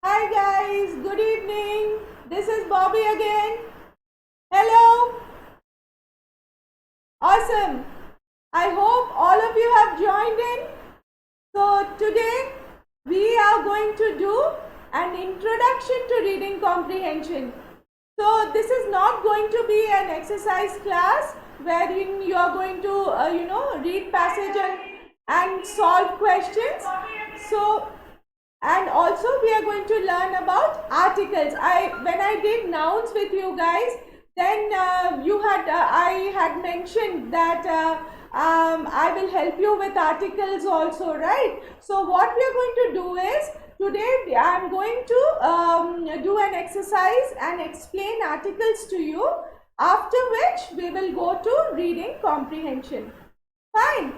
Hi guys, good evening. This is Bobby again. Hello. Awesome. I hope all of you have joined in. So today we are going to do an introduction to reading comprehension. So this is not going to be an exercise class wherein you are going to read passage and solve questions. So and also we are going to learn about articles. When I did nouns with you guys, then I had mentioned that I will help you with articles also, right? So what we are going to do is today I am going to do an exercise and explain articles to you, after which we will go to reading comprehension. Fine.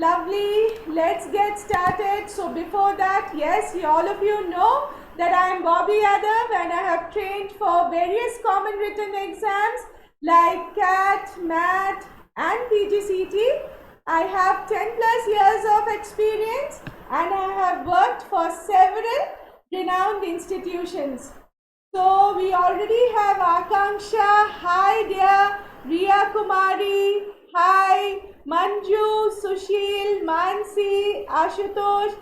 Lovely. Let's get started. So before that, yes, all of you know that I am Bobby Yadav and I have trained for various common written exams like CAT, MAT and PGCET. I have 10 plus years of experience and I have worked for several renowned institutions. So we already have Akanksha. Hi dear. Riya Kumari. Hi. Manju, Sushil, Mansi, Ashutosh,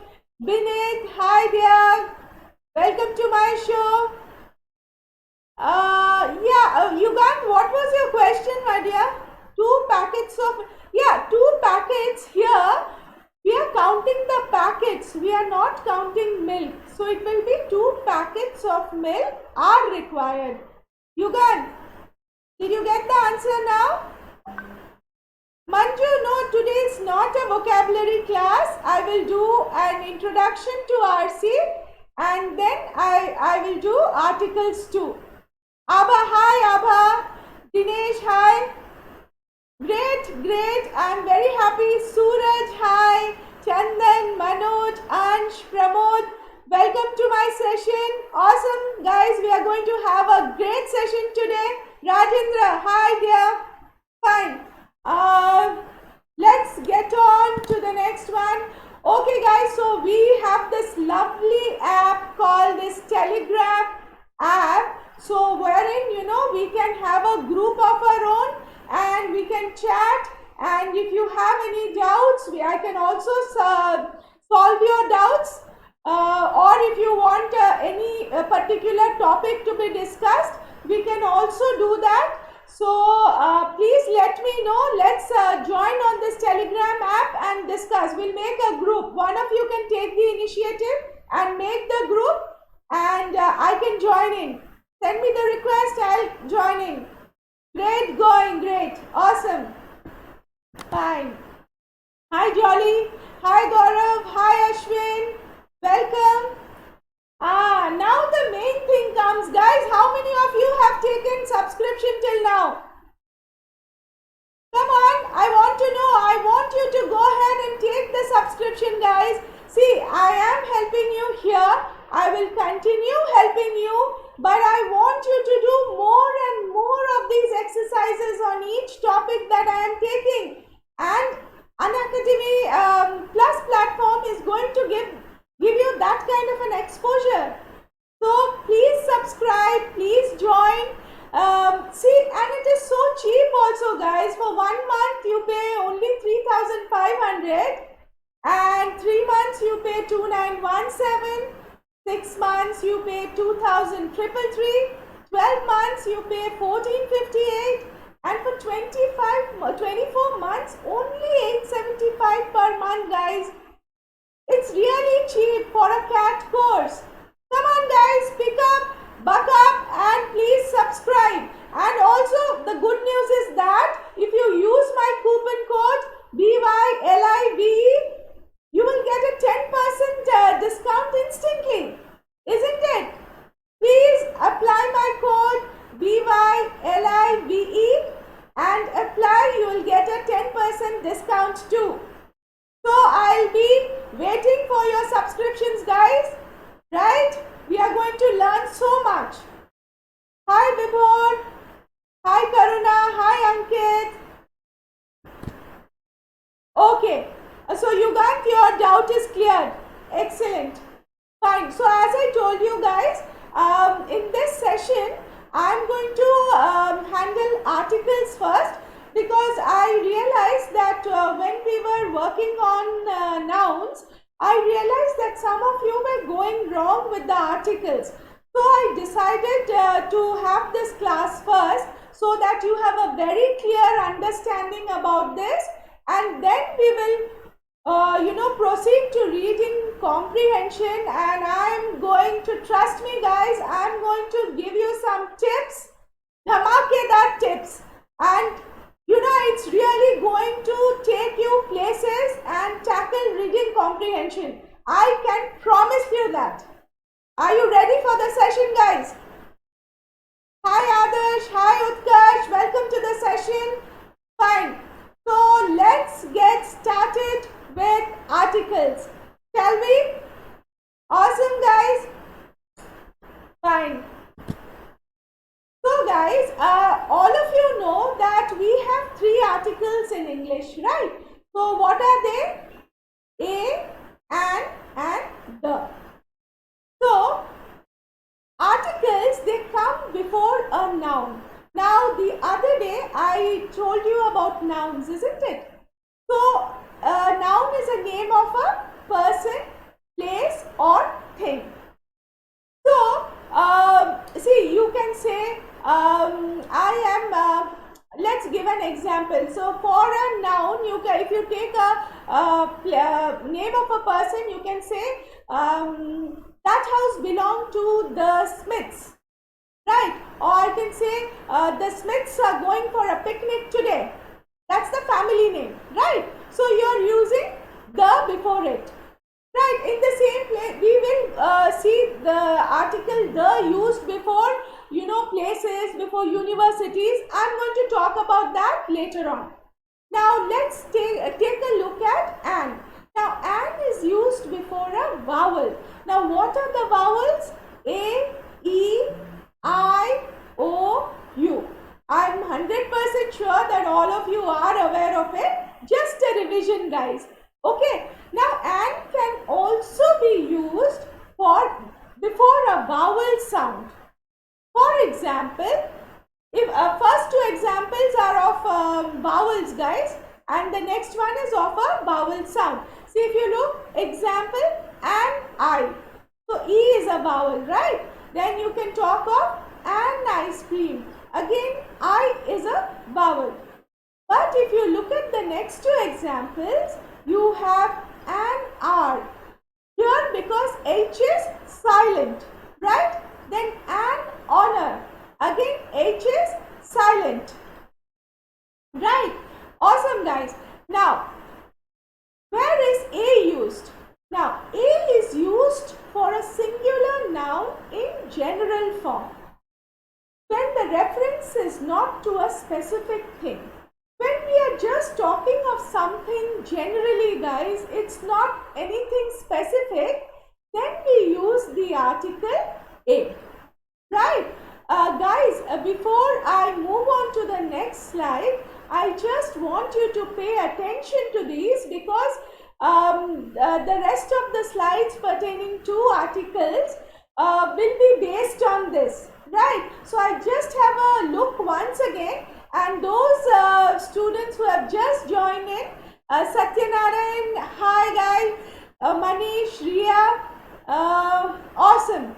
Binit. Hi dear. Welcome to my show. Yugan, what was your question, my dear? Two packets here. We are counting the packets. We are not counting milk. So it will be 2 packets of milk are required. Yugan, did you get the answer now? Manju, no, today is not a vocabulary class. I will do an introduction to RC and then I will do articles too. Abha, hi Abha. Dinesh, hi. Great. I'm very happy. Suraj, hi. Chandan, Manoj, Ansh, Pramod. Welcome to my session. Awesome, guys. We are going to have a great session today. Rajendra, hi dear. Fine. Let's get on to the next one. Okay, guys. So we have this lovely app called this Telegram app. So wherein we can have a group of our own and we can chat, and if you have any doubts I can also solve your doubts, or if you want any particular topic to be discussed, we can also do that. So please let me know. Let's join on this Telegram app and discuss. We'll make a group. One of you can take the initiative and make the group, and I can join in. Send me the request, I'll join in. Great. Awesome. Fine. Hi Jolly. Hi Gaurav. Hi Ashwin. Welcome. Now the main thing comes, guys. How many of you have taken subscription till now? Come on, I want to know. I want you to go ahead and take the subscription, guys. See, I am helping you here. I will continue helping you, but I want you to do more and more of these exercises on each topic that I am taking. And Unacademy Plus platform is going to give you that kind of an exposure. So please subscribe, please join. See, and it is so cheap also, guys. For 1 month you pay only 3,500, and 3 months you pay 2,917, 6 months you pay 2,333, 12 months you pay 1,458, and for 24 months only 875 per month, guys. It's really cheap for a CAT course. Come on guys, pick up, buck up, and please subscribe. And also the good news is that if you use my coupon code BYLIVE, you will get a 10% discount instantly. Isn't it? Please apply my code BYLIVE and apply. You will get a 10% discount too. So I'll be waiting for your subscriptions, guys. Right? We are going to learn so much. Hi Vibhor. Hi Karuna. Hi Ankit. Okay. So Yugant, your doubt is cleared. Excellent. Fine. So as I told you guys, in this session, I'm going to handle articles first, because I realized that when we were working on nouns, I realized that some of you were going wrong with the articles. So I decided to have this class first, so that you have a very clear understanding about this, and then we will proceed to reading comprehension. And I'm going to, trust me guys, I'm going to give you some tips, dhamakedar tips, and it's really going to take you places and tackle reading comprehension. I can promise you that. Are you ready for the session, guys? Hi Adarsh, hi Utkarsh, welcome to the session. Fine. So let's get started with articles. Shall we? Awesome, guys. Fine. So guys, all of you know that we have 3 articles in English, right? So what are they? A, and the. So articles, they come before a noun. Now the other day I told you about nouns, isn't it? So a noun is a name of a person, place or thing. So see, you can say let's give an example. So for a noun, if you take a name of a person, you can say that house belonged to the Smiths, right? Or I can say the Smiths are going for a picnic today. That's the family name, right? So you're using the before it, right? In the same place, we will see the article the used before places, before universities. I'm going to talk about that later on. Now let's take a look at an. Now an is used before a vowel. Now what are the vowels? A, E, I, O, U. I'm 100% sure that all of you are aware of it. Just a revision, guys. Okay. Now an can also be used for before a vowel sound. For example, if first 2 examples are of vowels, guys, and the next one is of a vowel sound. See, if you look, example, and I. So E is a vowel, right? Then you can talk of an ice cream. Again, I is a vowel. But if you look at the next 2 examples, you have an R. Here, because H is silent, right? Then an honor. Again, H is silent. Right? Awesome, guys. Now, where is A used? Now, A is used for a singular noun in general form, when the reference is not to a specific thing. When we are just talking of something generally, guys, it's not anything specific, then we use the article A. Right? Guys, before I move on to the next slide, I just want you to pay attention to these, because the rest of the slides pertaining to articles will be based on this. Right? So I just have a look once again, and those students who have just joined in, Satyanarayan, hi guys, Manish, Riya, awesome.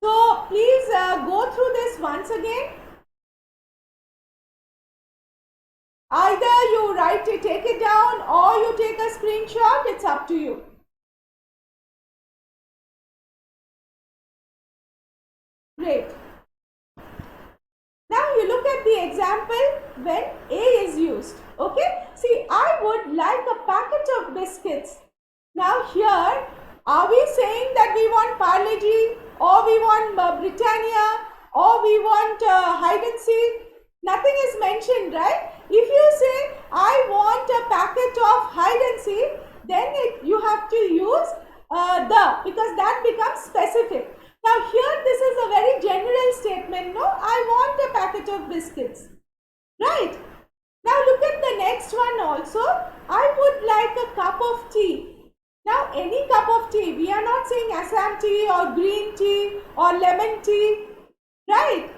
So please go through this once again. Either you write it, take it down, or you take a screenshot. It's up to you. Great. Now you look at the example when A is used. Okay. See, I would like a packet of biscuits. Now here, are we saying that we want Parle-G, or we want Britannia, or we want hide and seek? Nothing is mentioned, right? If you say, I want a packet of hide and seek, then you have to use the, because that becomes specific. Now here, this is a very general statement. No, I want a packet of biscuits. Right? Now look at the next one also. I would like a cup of tea. Now any cup of tea, we are not saying Assam tea or green tea or lemon tea, right?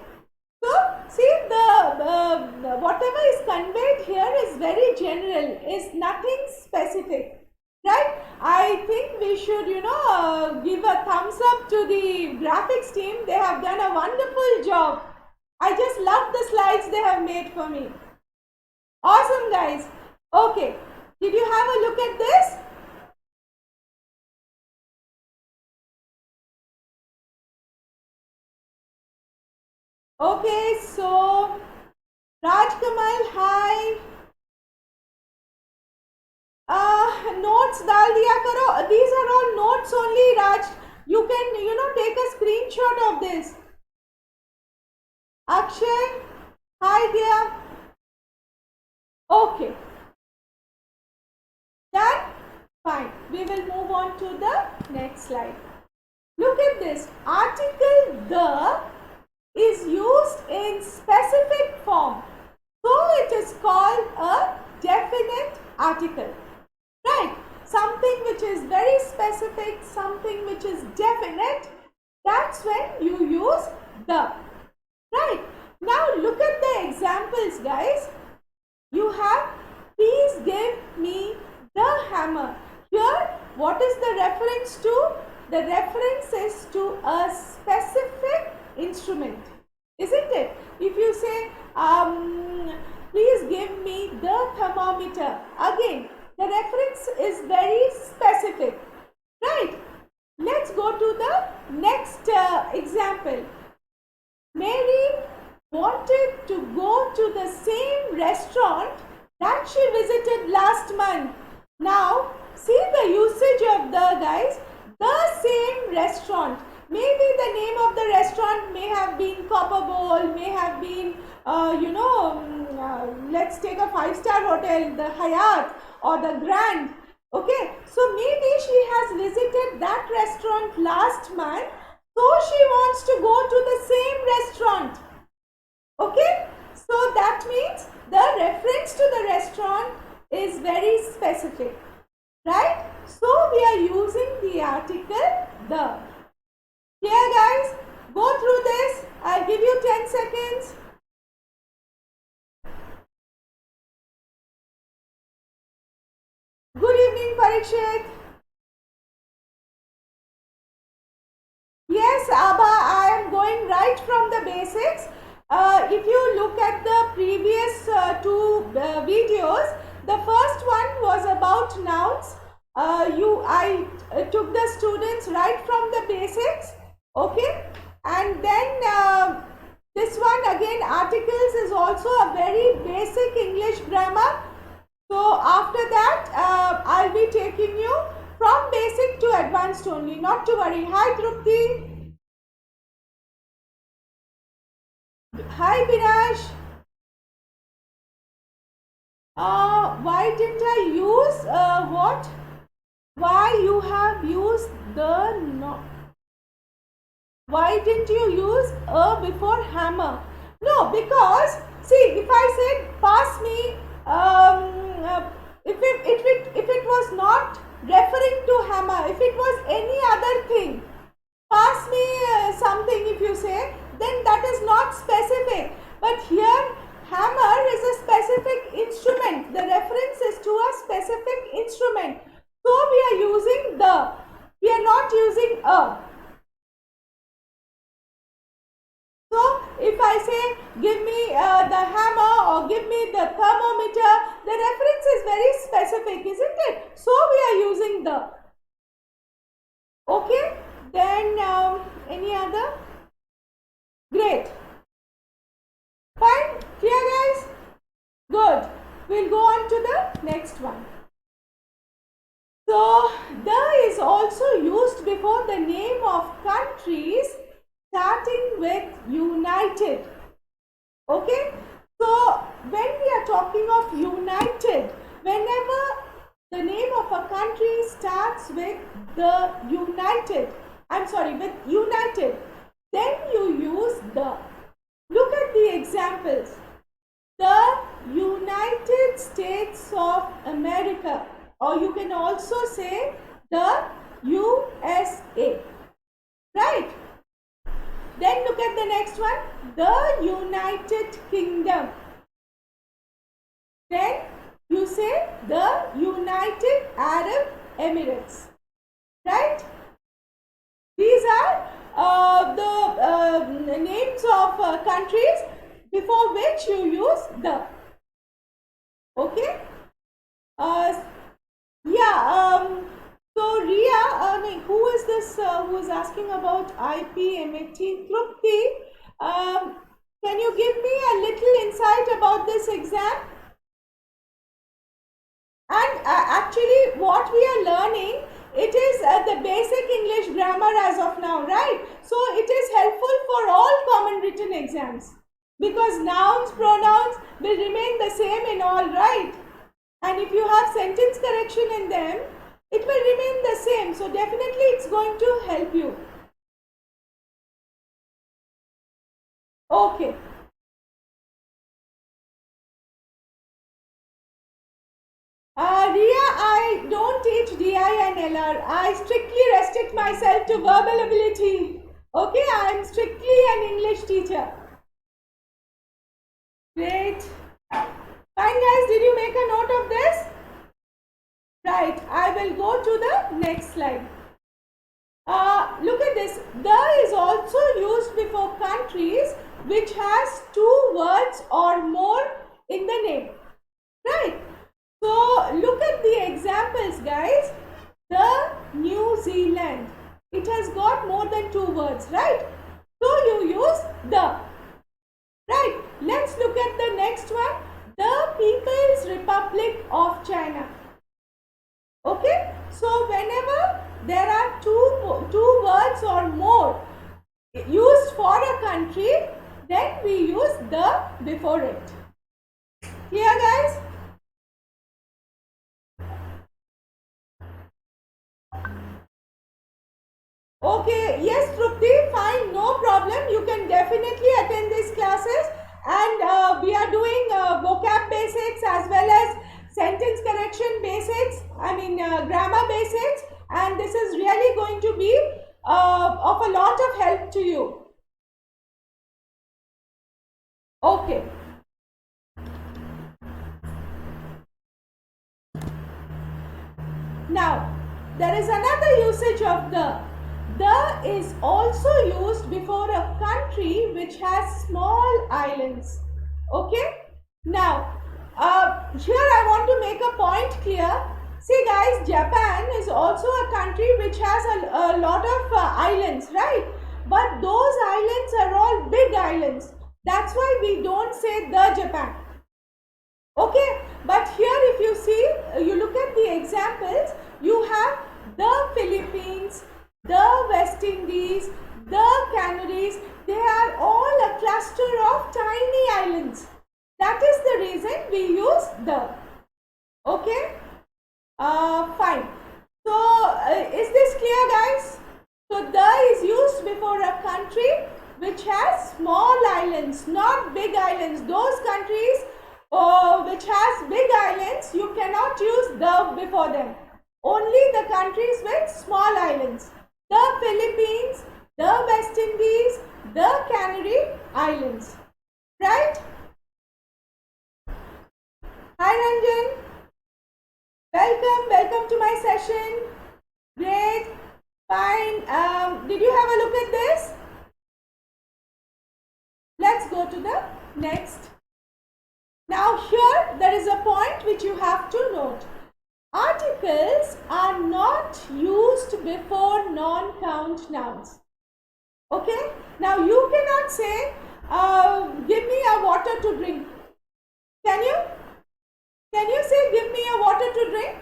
So see the whatever is conveyed here is very general, is nothing specific. Right? I think we should, give a thumbs up to the graphics team. They have done a wonderful job. I just love the slides they have made for me. Awesome, guys. Okay. Did you have a look at this? Okay, so Raj Kamal, hi. Notes dal diya karo. These are all notes only, Raj. You can, take a screenshot of this. Akshay, hi dear. Okay. Done? Fine. We will move on to the next slide. Look at this. Article the is used in specific form. So it is called a definite article. Right? Something which is very specific, something which is definite, that's when you use the. Right? Now look at the examples, guys. You have, please give me the hammer. Here, what is the reference to? The reference is to a specific instrument, isn't it? If you say, please give me the thermometer, again, the reference is very specific, right? Let's go to the next example. Mary wanted to go to the same restaurant that she visited last month. Now, see the usage of the, guys, the same restaurant. Maybe the name of the restaurant may have been Copper Bowl, may have been, let's take a 5-star hotel, the Hyatt or the Grand. Okay, so maybe she has visited that restaurant last month, so she wants to go to the same restaurant. Okay, so that means the reference to the restaurant is very specific, right? So we are using the article the. Here, guys, go through this. I'll give you 10 seconds. Good evening, Parikshit. Yes, Abba, I am going right from the basics. If you look at the previous two videos, the first one was about nouns. I took the students right from the basics, okay? And then this one again, articles, is also a very basic English grammar. So after that, I'll be taking you from basic to advanced only, not to worry. Hi Trupti. Hi Binash. Why didn't I use what? Why you have used the no? Why didn't you use a before hammer? No, because see, if I said pass me, if it was not referring to hammer, if it was any other thing, pass me something, if you say, then that is not specific. But here, hammer is a specific instrument. The reference is to a specific instrument. So we are using the. We are not using a. So if I say give me the hammer or give me the thermometer, the reference is very specific, isn't it? So we are using the. Okay, then any other? Great. Fine, clear guys? Good. We'll go on to the next one. So the is also used before the name of countries starting with United. Okay, so when we are talking of United, whenever the name of a country starts with the United, with United, then you use the. Look at the examples. The United States of America, or you can also say the USA. Right? Then look at the next one, the United Kingdom. Then you say the United Arab Emirates. Right? These are the names of countries before which you use the. Okay? So Ria, who is this who is asking about IPMAT? Trupti, can you give me a little insight about this exam? And actually what we are learning, it is the basic English grammar as of now, right? So it is helpful for all common written exams because nouns, pronouns will remain the same in all, right? And if you have sentence correction in them, it will remain the same. So definitely it's going to help you. Okay. Ria, I don't teach DI and LR. I strictly restrict myself to verbal ability. Okay, I am strictly an English teacher. Great. Fine guys, did you make a note of this? Right, I will go to the next slide. Look at this. The is also used before countries which has 2 words or more in the name. Right. So look at the examples, guys. The New Zealand. It has got more than 2 words, right? So you use the. Right. Let's look at the next one. The People's Republic of China. Okay. So whenever there are two words or more used for a country, then we use the before it. Clear, guys? Okay, yes, Trupti, fine, no problem. You can definitely attend these classes, and we are doing vocab basics as well as sentence correction basics, grammar basics, and this is really going to be of a lot of help to you. Okay. Now, there is another usage of the. The is also used before a country which has small islands. Okay? Now, here I want to make a point clear. See guys, Japan is also a country which has a lot of islands, right? But those islands are all big islands. That's why we don't say the Japan. Okay, but here if you see, you look at the examples, you have the Philippines, the West Indies, the Canaries. They are all a cluster of tiny islands. That is the reason we use the. Okay, fine. So is this clear, guys? So the is used before a country which has small islands, not big islands. Those countries which has big islands, you cannot use the before them. Only the countries with small islands. The Philippines, the West Indies, the Canary Islands. Right? Hi Ranjan. Welcome to my session. Great. Fine. Did you have a look at this? Let's go to the next. Now here there is a point which you have to note. Articles are not used before non-count nouns. Okay? Now you cannot say, give me a water to drink. Can you? Can you say, give me a water to drink?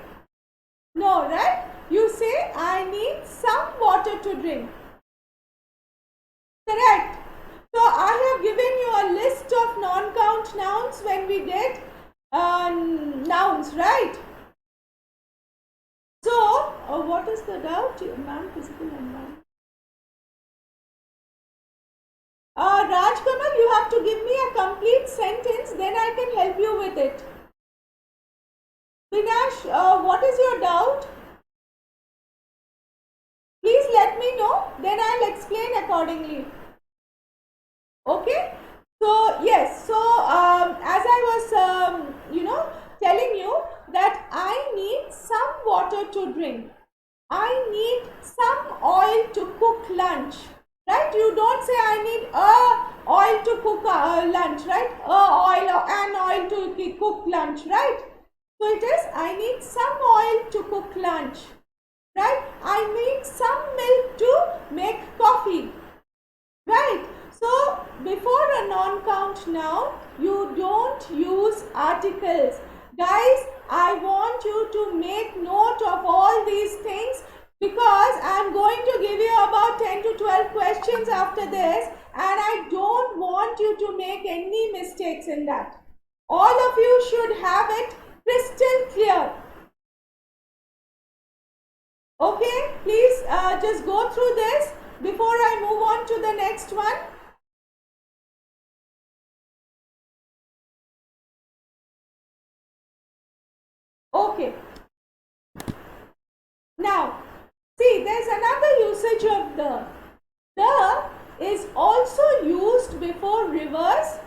No, right? You say, I need some water to drink. Correct. So I have given you a list of non-count nouns when we did nouns, right? So, what is the doubt? Non-physical environment. Raj Kamal, you have to give me a complete sentence, then I can help you with it. Vinash, what is your doubt? then I'll explain accordingly. Okay? So, yes, so as I was, telling you that I need some water to drink. I need some oil to cook lunch. Right? You don't say I need oil to cook lunch, right? An oil to cook lunch, right? So it is I need some oil to cook lunch. Right? I need some milk to make coffee. Right? So before a non-count noun, you don't use articles. Guys, I want you to make note of all these things because I'm going to give you about 10 to 12 questions after this and I don't want you to make any mistakes in that. All of you should have it crystal clear. Okay, please just go through this before I move on to the next one. Okay. Now, see, there's another usage of the. The is also used before rivers,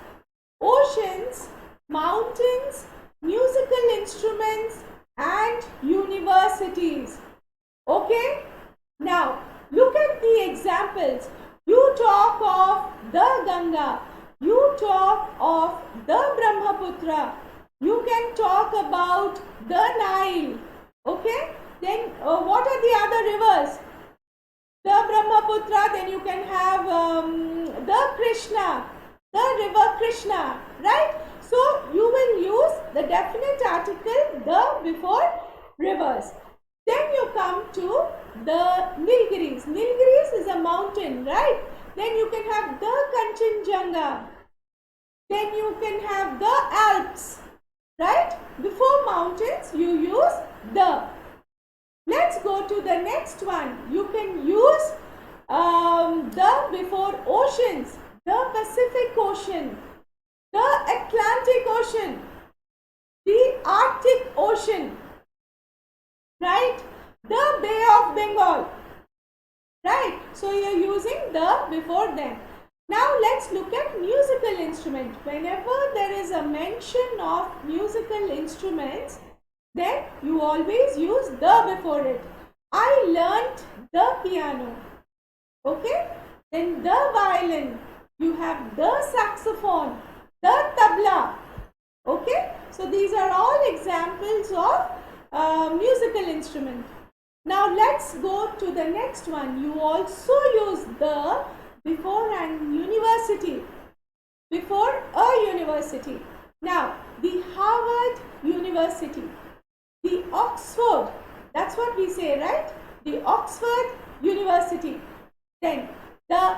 oceans, mountains, musical instruments, and universities. Okay? Now, look at the examples. You talk of the Ganga. You talk of the Brahmaputra. You can talk about the Nile. Okay? Then what are the other rivers? The Brahmaputra, then you can have the Krishna, the river Krishna, right? So you will use the definite article the before rivers. Then you come to the Nilgiris. Nilgiris is a mountain, right? Then you can have the Kanchenjunga. Then you can have the Alps, right? Before mountains, you use the. Let's go to the next one. You can use the before oceans. The Pacific Ocean, the Atlantic Ocean, the Arctic Ocean, right? The Bay of Bengal, right? So you're using the before them. Now let's look at musical instrument. Whenever there is a mention of musical instruments, then you always use the before it. I learnt the piano. Okay? Then the violin. You have the saxophone, the tabla. Okay? So these are all examples of musical instrument. Now let's go to the next one. You also use the before an university. Before a university. Now, the Harvard University. The Oxford, that's what we say, right? The Oxford University. Then the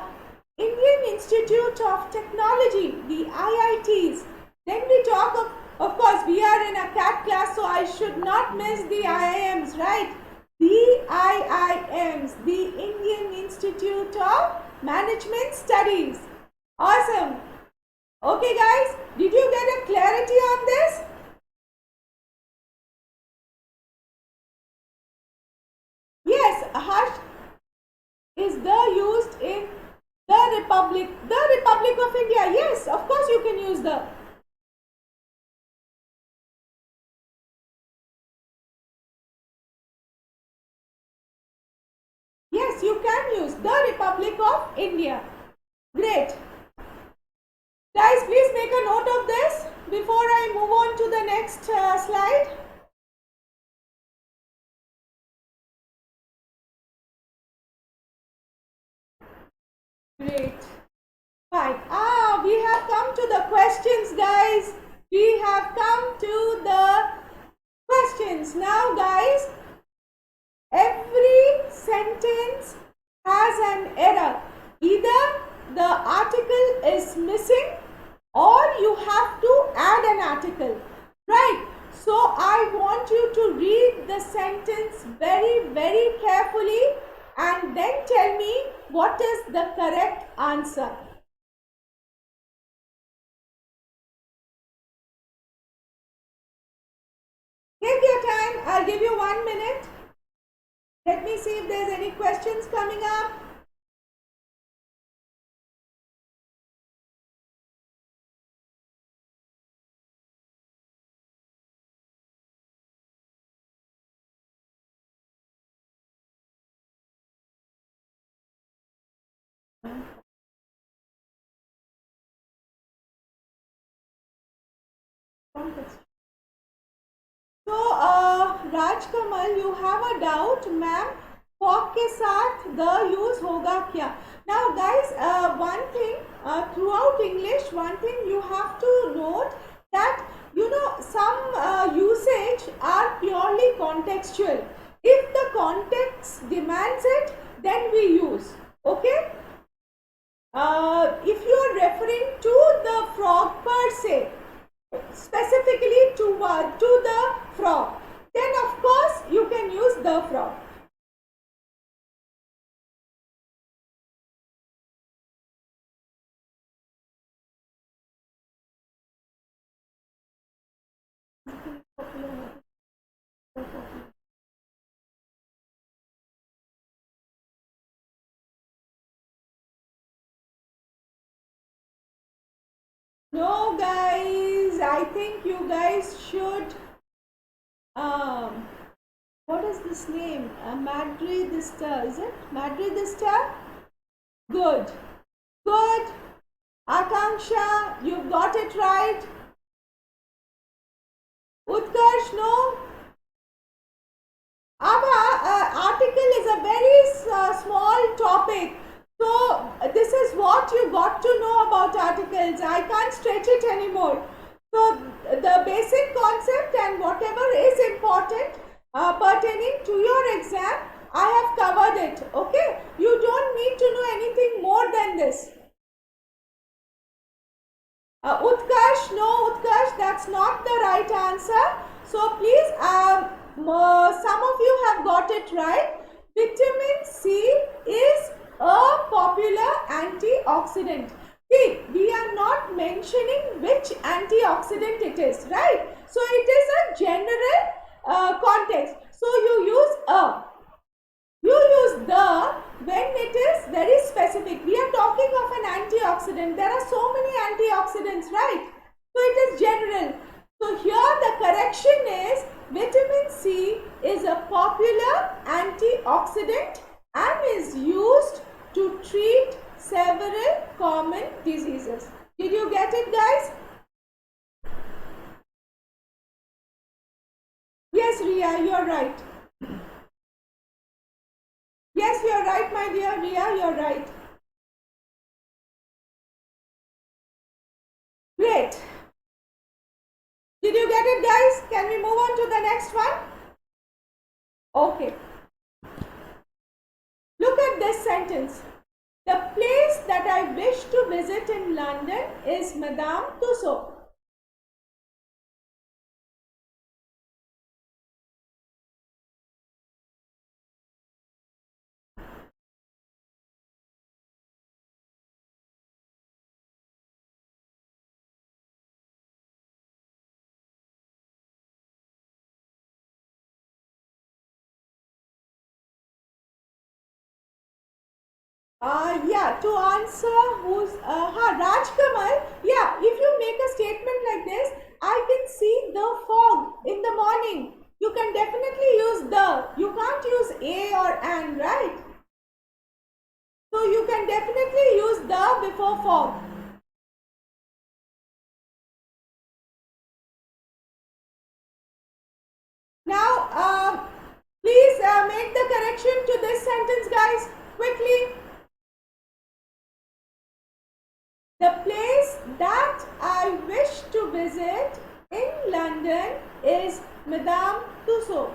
Indian Institute of Technology, the IITs. Then we talk of course, we are in a CAT class, so I should not miss the IIMs, right? The IIMs, the Indian Institute of Management Studies. Awesome. Okay, guys, did you get a clarity on this? Yes, Harsh, is the used in the Republic of India? Yes, of course you can use the. Yes, you can use the Republic of India. Great. Guys, please make a note of this before I move on to the next slide. Great. Fine. We have come to the questions, guys. We have come to the questions. Now, guys, every sentence has an error. Either the article is missing or you have to add an article, right? So I want you to read the sentence very, very carefully and then tell me what is the correct answer. Take your time. I'll give you 1 minute. Let me see if there's any questions coming up. So, Raj Kamal, you have a doubt, ma'am. Fog के साथ the use होगा क्या? Now, guys, one thing throughout English, one thing you have to note that some usage are purely contextual. If the context demands it, then we use. Okay. If you are referring to the frog per se, specifically to the frog, then of course you can use the frog. No, guys, I think you guys should what is this name? Madridista, is it? Madridista? Good. Good. Akanksha, you've got it right. Utkarsh, no. Abha, article is a very small topic. So, this is what you got to know about articles. I can't stretch it anymore. So, the basic concept and whatever is important pertaining to your exam, I have covered it. Okay? You don't need to know anything more than this. Utkarsh, no, Utkarsh, that's not the right answer. So, please, some of you have got it right. Vitamin C is a popular antioxidant. See, we are not mentioning which antioxidant it is, right? So, it is a general context. So, you use a. You use the when it is very specific. We are talking of an antioxidant. There are so many antioxidants, right? So, it is general. So, here the correction is vitamin C is a popular antioxidant and is used to treat several common diseases. Did you get it, guys? Yes, Ria, you are right. Yes, you are right, my dear Ria, you are right. Great. Did you get it, guys? Can we move on to the next one? Okay. Look at this sentence. The place that I wish to visit in London is Madame Tussauds. Yeah, to answer who's Raj Kamal, yeah, if you make a statement like this, I can see the fog in the morning. You can definitely use the. You can't use a or an, right? So you can definitely use the before fog. Now, please make the correction to this sentence, guys, quickly. The place that I wish to visit in London is Madame Tussauds.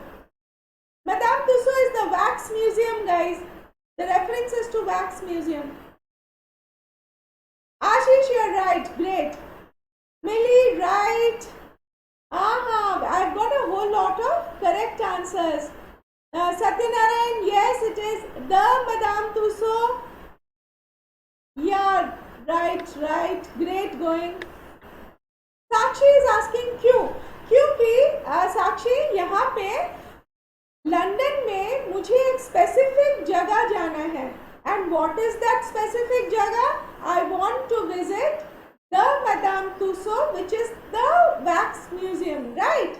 Madame Tussauds is the wax museum, guys. The reference is to wax museum. Ashish, you're right. Great. Millie, right. I've got a whole lot of correct answers. Satyanarayan, yes, it is the Madame Tussauds. Yeah, right. Great going. Sakshi is asking क्यों? क्योंकि साक्षी यहाँ पे London में मुझे एक specific जगह जाना है. And what is that specific जगह? I want to visit the Madame Tussauds, which is the wax museum, right?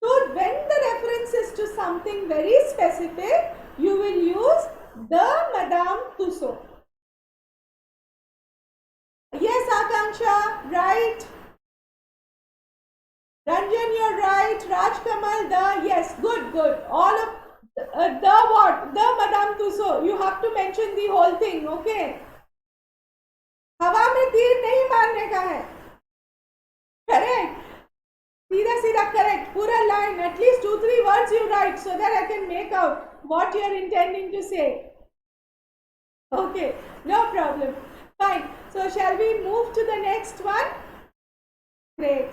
So when the reference is to something very specific, you will use the Madame Tussauds. good. All of the what? The Madame Tussauds. You have to mention the whole thing, okay? हवा में तीर नहीं मारने का है. Correct. सीधा सीधा correct. पूरा line. At least 2-3 words you write so that I can make out what you are intending to say. Okay, no problem. Fine. So shall we move to the next one? Great.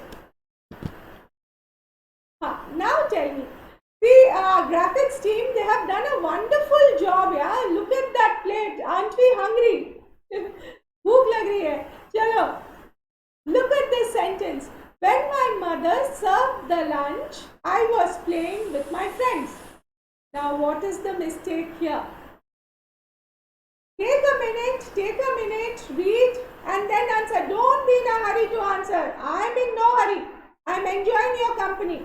Now tell me. The graphics team, they have done a wonderful job. Yeah, look at that plate. Aren't we hungry? भूख लग रही है. चलो. Look at this sentence. When my mother served the lunch, I was playing with my friends. Now what is the mistake here? Take a minute, read and then answer. Don't be in a hurry to answer. I am in no hurry. I am enjoying your company.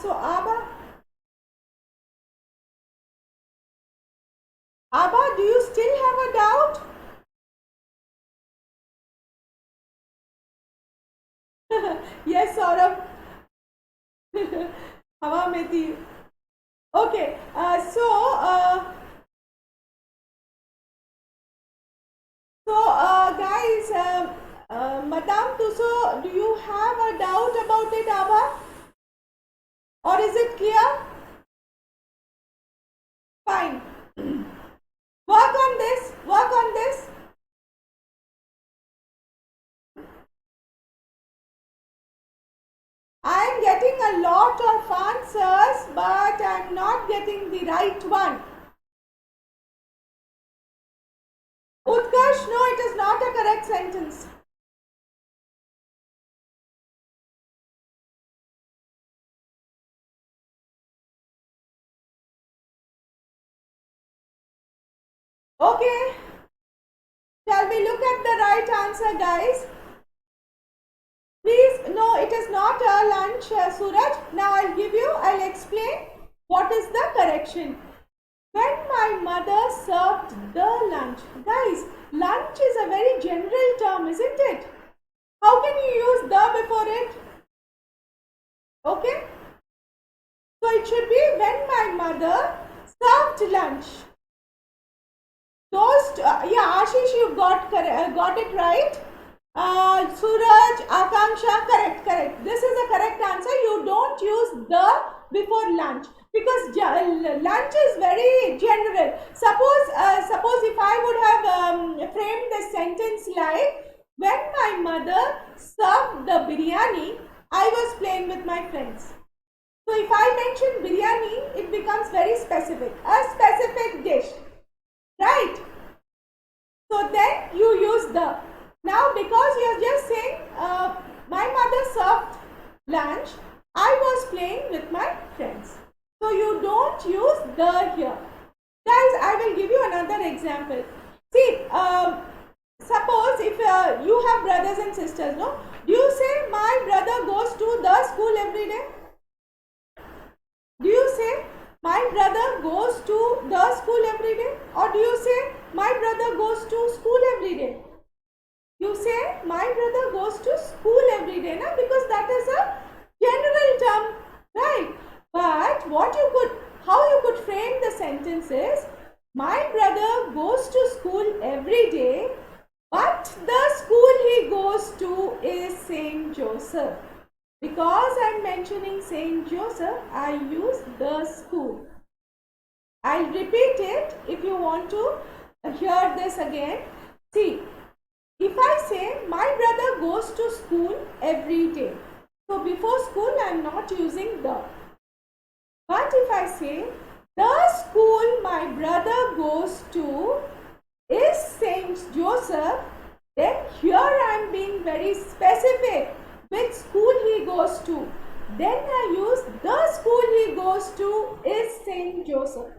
So Abba, do you still have a doubt? Yes, Saurabh. हवा में थी. Okay, guys, Madame Tussauds, do you have a doubt about it, Abba? Or is it clear? Fine. Work on this. Work on this. I am getting a lot of answers, but I am not getting the right one. Utkarsh, no, it is not a correct sentence. Okay. Shall we look at the right answer, guys? Please, no, it is not a lunch, Suraj. Now I'll explain what is the correction. When my mother served the lunch. Guys, lunch is a very general term, isn't it? How can you use the before it? Okay? So it should be when my mother served lunch. Ashish, you got it right. Suraj, Akanksha, correct. This is a correct answer. You don't use the before lunch because lunch is very general. Suppose if I would have framed the sentence like, when my mother served the biryani, I was playing with my friends. So if I mention biryani, it becomes very specific, a specific dish, right? So then you use the. Now because you are just saying, my mother served lunch, I was playing with my friends. So you don't use the here. Guys, I will give you another example. See, suppose if you have brothers and sisters, no? Do you say my brother goes to the school every day? Do you say my brother goes to the school every day? Or do you say my brother goes to school every day? You say my brother goes to school every day, na? Because that is a general term, right? But how you could frame the sentence is, my brother goes to school every day, but the school he goes to is St. Joseph. Because I am mentioning St. Joseph, I use the school. I'll repeat it if you want to hear this again. See, if I say my brother goes to school every day, so before school I am not using the. But if I say the school my brother goes to is St. Joseph, then here I am being very specific which school he goes to. Then I use the school he goes to is St. Joseph.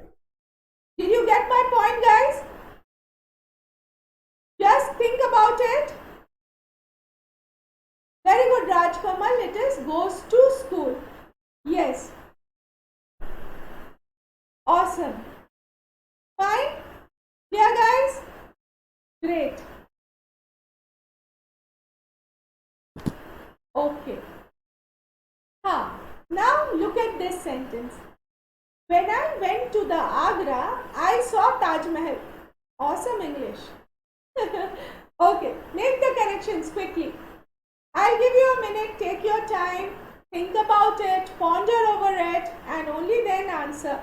Did you get my point, guys? Just think about it. Very good, Raj Kamal. It is goes to school. Yes. Awesome. Fine. Yeah, guys. Great. Okay. Now look at this sentence. When I went to the Agra, I saw Taj Mahal. Awesome English. Okay, make the corrections quickly. I'll give you a minute, take your time, think about it, ponder over it, and only then answer.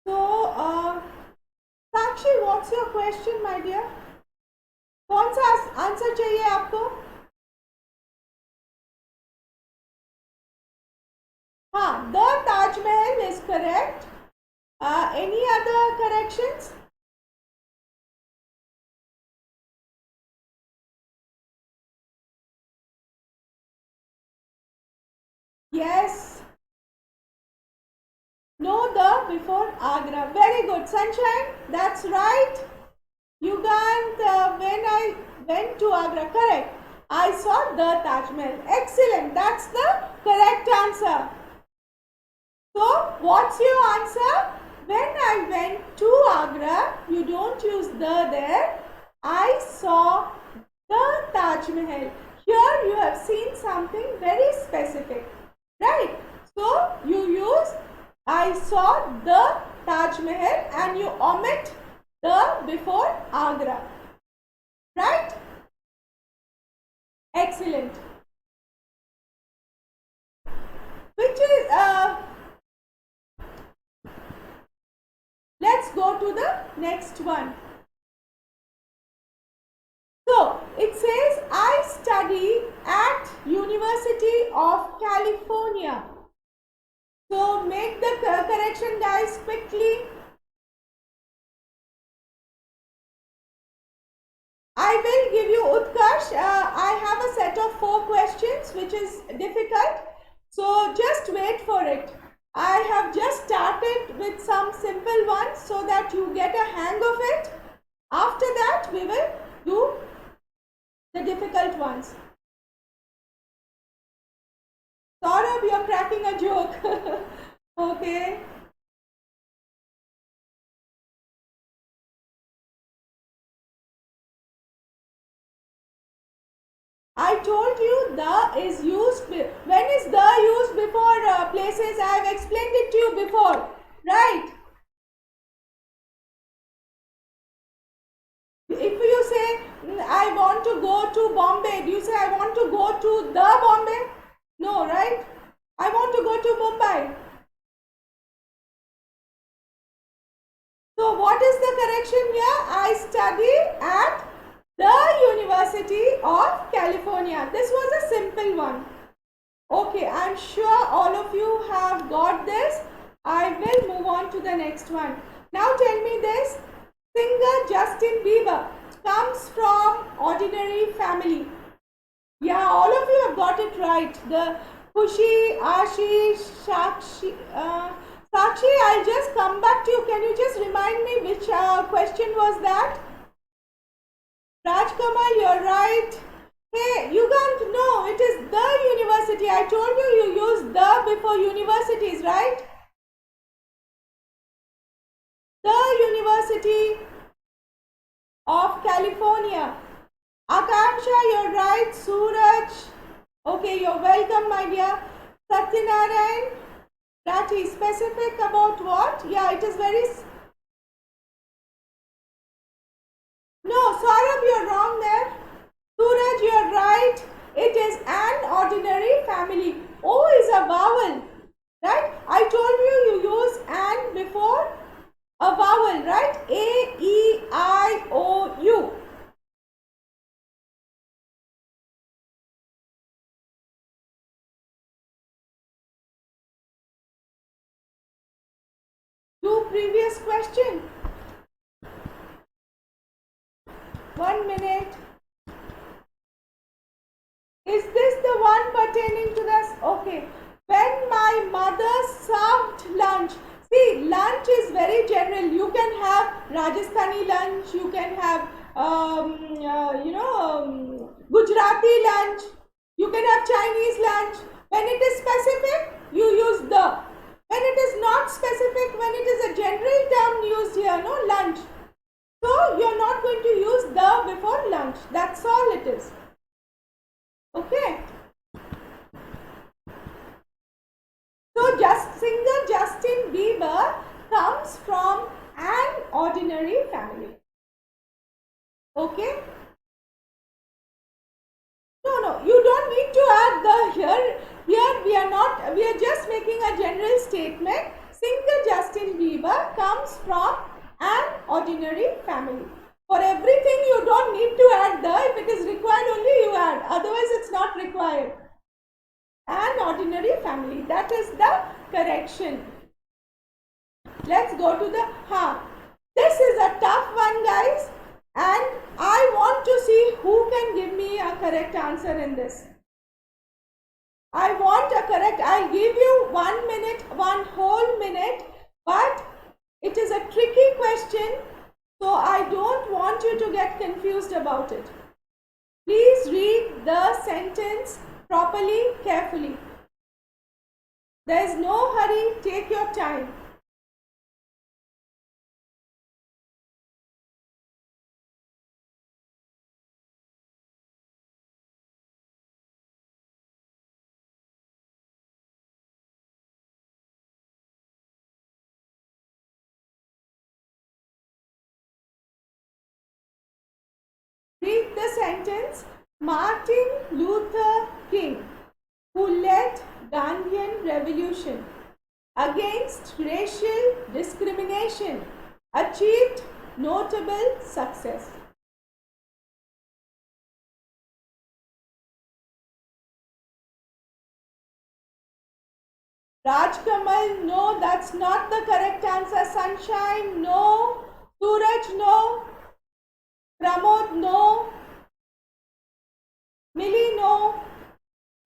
So, Sakshi, what's your question, my dear? कौन सा answer चाहिए आपको? हाँ, the Taj Mahal is correct. Any other corrections? Yes. No, the before Agra. Very good. Sunshine, that's right. You can't, when I went to Agra, correct. I saw the Taj Mahal. Excellent. That's the correct answer. So, what's your answer? When I went to Agra, you don't use the there. I saw the Taj Mahal. Here you have seen something very specific, right? So, you use I saw the Taj Mahal and you omit the before Agra, right? Excellent. Which is, let's go to the next one. So, it says, I study at University of California. So, make the correction, guys, quickly. I will give you Utkarsh. I have a set of 4 questions which is difficult. So, just wait for it. I have just started with some simple ones so that you get a hang of it. After that, we will do the difficult ones. Saurabh, you're cracking a joke. Okay. I told you the is used. When is the used before places? I have explained it to you before. Right. If you say, I want to go to Bombay, do you say, I want to go to the Bombay? No, right? I want to go to Mumbai. So, what is the correction here? I study at the University of California. This was a simple one. Okay, I'm sure all of you have got this. I will move on to the next one. Now tell me this. Singer Justin Bieber comes from ordinary family. Yeah, all of you have got it right. The Kushi, Ashish, Sakshi, Sakshi, I'll just come back to you. Can you just remind me which question was that? Raj Kamal, you're right. Hey, you can't know. It is the university. I told you you use the before universities, right? The University of California. Akanksha, you're right. Suraj. Okay, you're welcome, my dear. Satyanarayan. That is specific about what? Yeah, it is very... No, Saurabh, you're wrong there. Suraj, you're right. It is an ordinary family. O is a vowel, right? I told you you use an before a vowel, right? A, E, I, O, U. question? 1 minute. Is this the one pertaining to this? Okay. When my mother served lunch. See, lunch is very general. You can have Rajasthani lunch. You can have, Gujarati lunch. You can have Chinese lunch. When it is specific, you use the. When it is not specific, when it is a general term used here, no, lunch. So, you are not going to use the before lunch. That's all it is. Okay. So, singer Justin Bieber comes from an ordinary family. Okay. No, you don't need to add the here. Here we are just making a general statement. Singer Justin Bieber comes from an ordinary family. For everything you don't need to add the. If it is required only you add. Otherwise it's not required. An ordinary family. That is the correction. Let's go to the This is a tough one, guys. And I want to see who can give me a correct answer in this. I want a correct. I'll give you 1 minute, one whole minute. But it is a tricky question. So I don't want you to get confused about it. Please read the sentence properly, carefully. There is no hurry. Take your time. Read the sentence. Martin Luther King, who led Gandhian revolution against racial discrimination, achieved notable success. Rajkamal, no, that's not the correct answer. Sunshine, no. Suraj, no. Pramod, no. Millie, no.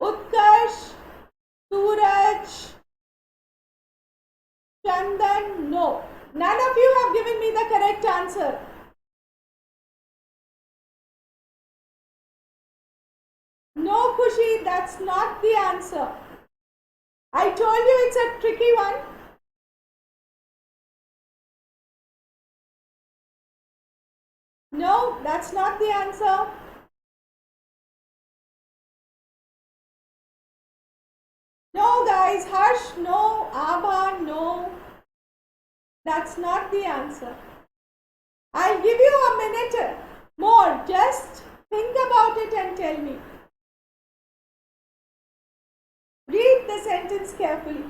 Utkarsh, Suraj, Chandan, no. None of you have given me the correct answer. No, Khushi, that's not the answer. I told you it's a tricky one. No, that's not the answer. No, guys. Harsh, no. Abha, no. That's not the answer. I'll give you a minute more. Just think about it and tell me. Read the sentence carefully.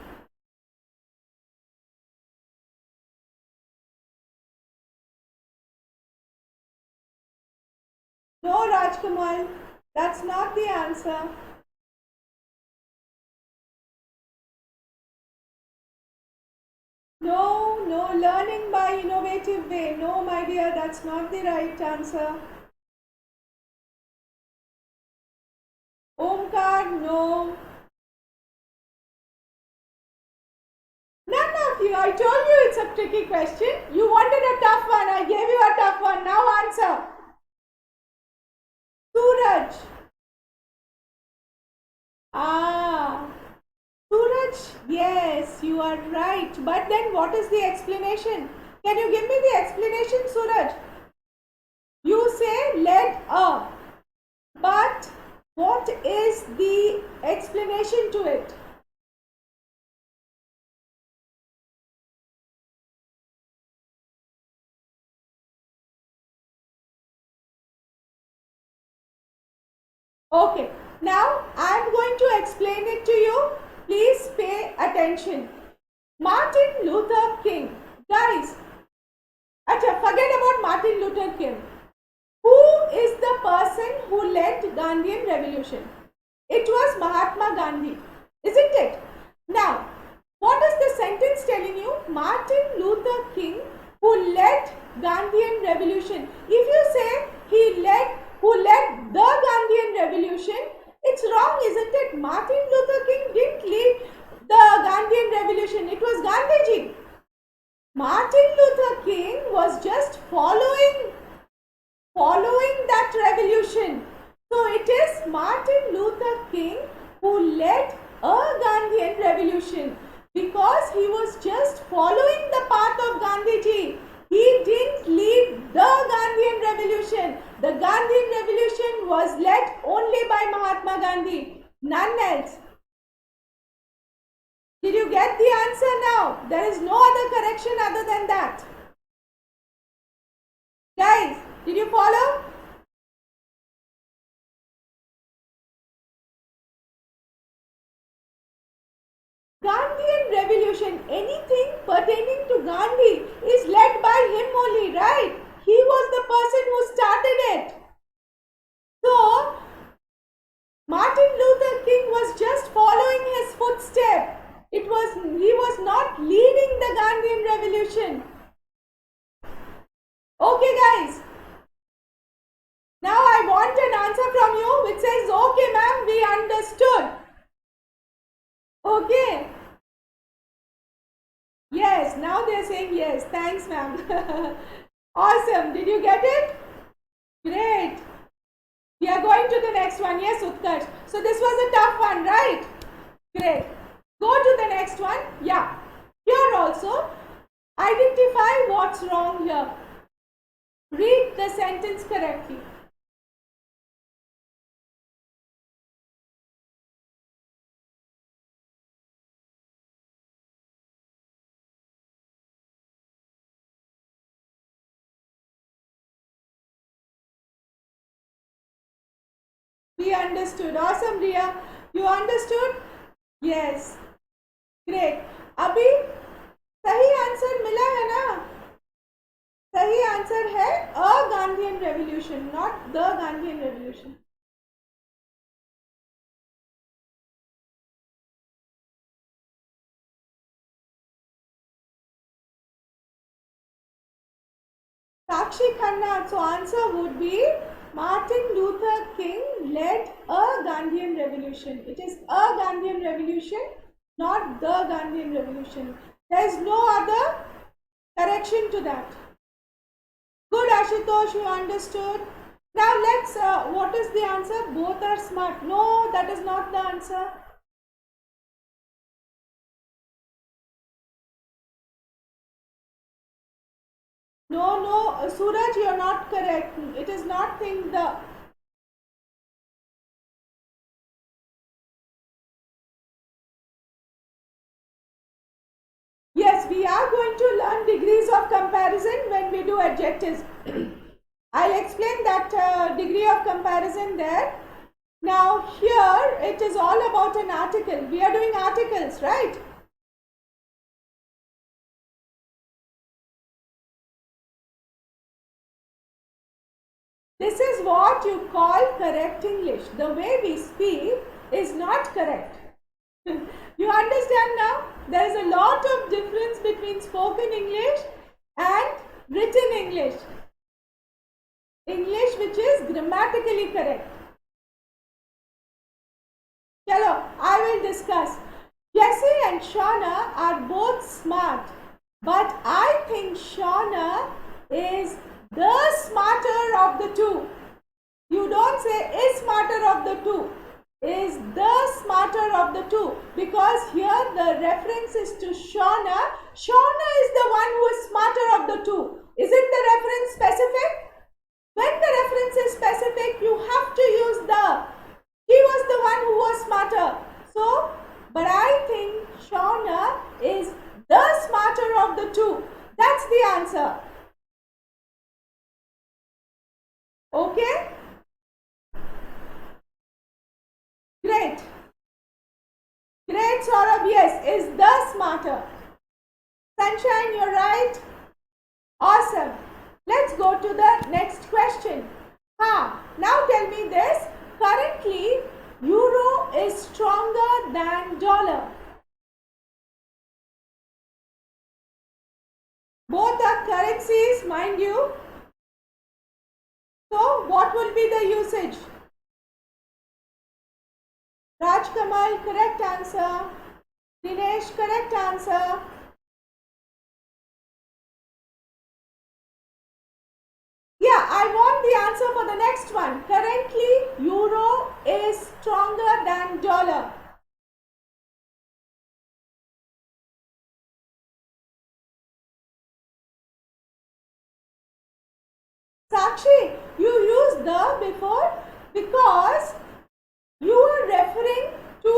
No, Rajkamal, that's not the answer. No, learning by innovative way. No, my dear, that's not the right answer. Omkar, no. None of you. I told you it's a tricky question. You wanted a tough one. I gave you a tough one. Now answer. Suraj. Suraj, yes, you are right. But then what is the explanation? Can you give me the explanation, Suraj? You say led a. But what is the explanation to it? Okay, now I am going to explain it to you. Please pay attention. Martin Luther King. Guys, forget about Martin Luther King. Who is the person who led Gandhian revolution? It was Mahatma Gandhi, isn't it? Now, what is the sentence telling you? Martin Luther King Gandhian revolution. If you say who led the Gandhian revolution, it's wrong, isn't it? Martin Luther King didn't lead the Gandhian revolution. It was Gandhiji. Martin Luther King was just following that revolution. So it is Martin Luther King who led a Gandhian revolution because he was just following the path of Gandhiji. He didn't lead the Gandhian revolution. The Gandhian revolution was led only by Mahatma Gandhi, none else. Did you get the answer now? There is no other correction other than that. Guys, did you follow? Gandhian revolution, anything pertaining to Gandhi is led by him only, right? He was the person who started it. So, Martin Luther King was just following his footsteps. He was not leading the Gandhian revolution. Okay guys. Now I want an answer from you which says, okay ma'am, we understood. Okay. Yes, now they are saying yes. Thanks ma'am. Awesome. Did you get it? Great. We are going to the next one. Yes, Utkarsh. So this was a tough one, right? Great. Go to the next one. Yeah. Here also, identify what's wrong here. Read the sentence correctly. We understood. Awesome, Riya. You understood? Yes. Great. अभी सही answer मिला है ना? सही answer है a Gandhian revolution, not the Gandhian revolution. Sakshi Khanna. So answer would be Martin Luther King led a Gandhian revolution. It is a Gandhian revolution, not the Gandhian revolution. There is no other correction to that. Good, Ashutosh, you understood. Now let's, what is the answer? Both are smart. No, that is not the answer. No, Suraj, you are not correct. It is not think the. Yes, we are going to learn degrees of comparison when we do adjectives. I'll explain that degree of comparison there. Now here it is all about an article. We are doing articles, right? This is what you call correct English. The way we speak is not correct. You understand now? There is a lot of difference between spoken English and written English. English which is grammatically correct. Chalo, I will discuss. Jesse and Shauna are both smart, but I think Shauna is the smarter of the two. You don't say is smarter of the two. Is the smarter of the two, because here the reference is to Shauna. Shauna is the one who is smarter of the two. Isn't the reference specific? When the reference is specific, you have to use the. He was the one who was smarter. So, but I think Shauna is the smarter of the two. That's the answer. Okay? Great. Great, Saurabh. Yes, is the smarter. Sunshine, you're right. Awesome. Let's go to the next question. Now tell me this. Currently, euro is stronger than dollar. Both are currencies, mind you. So what will be the usage? Raj Kamal, correct answer. Dinesh, correct answer. Yeah, I want the answer for the next one. Currently, euro is stronger than dollar. Sakshi, you used the before because you are referring to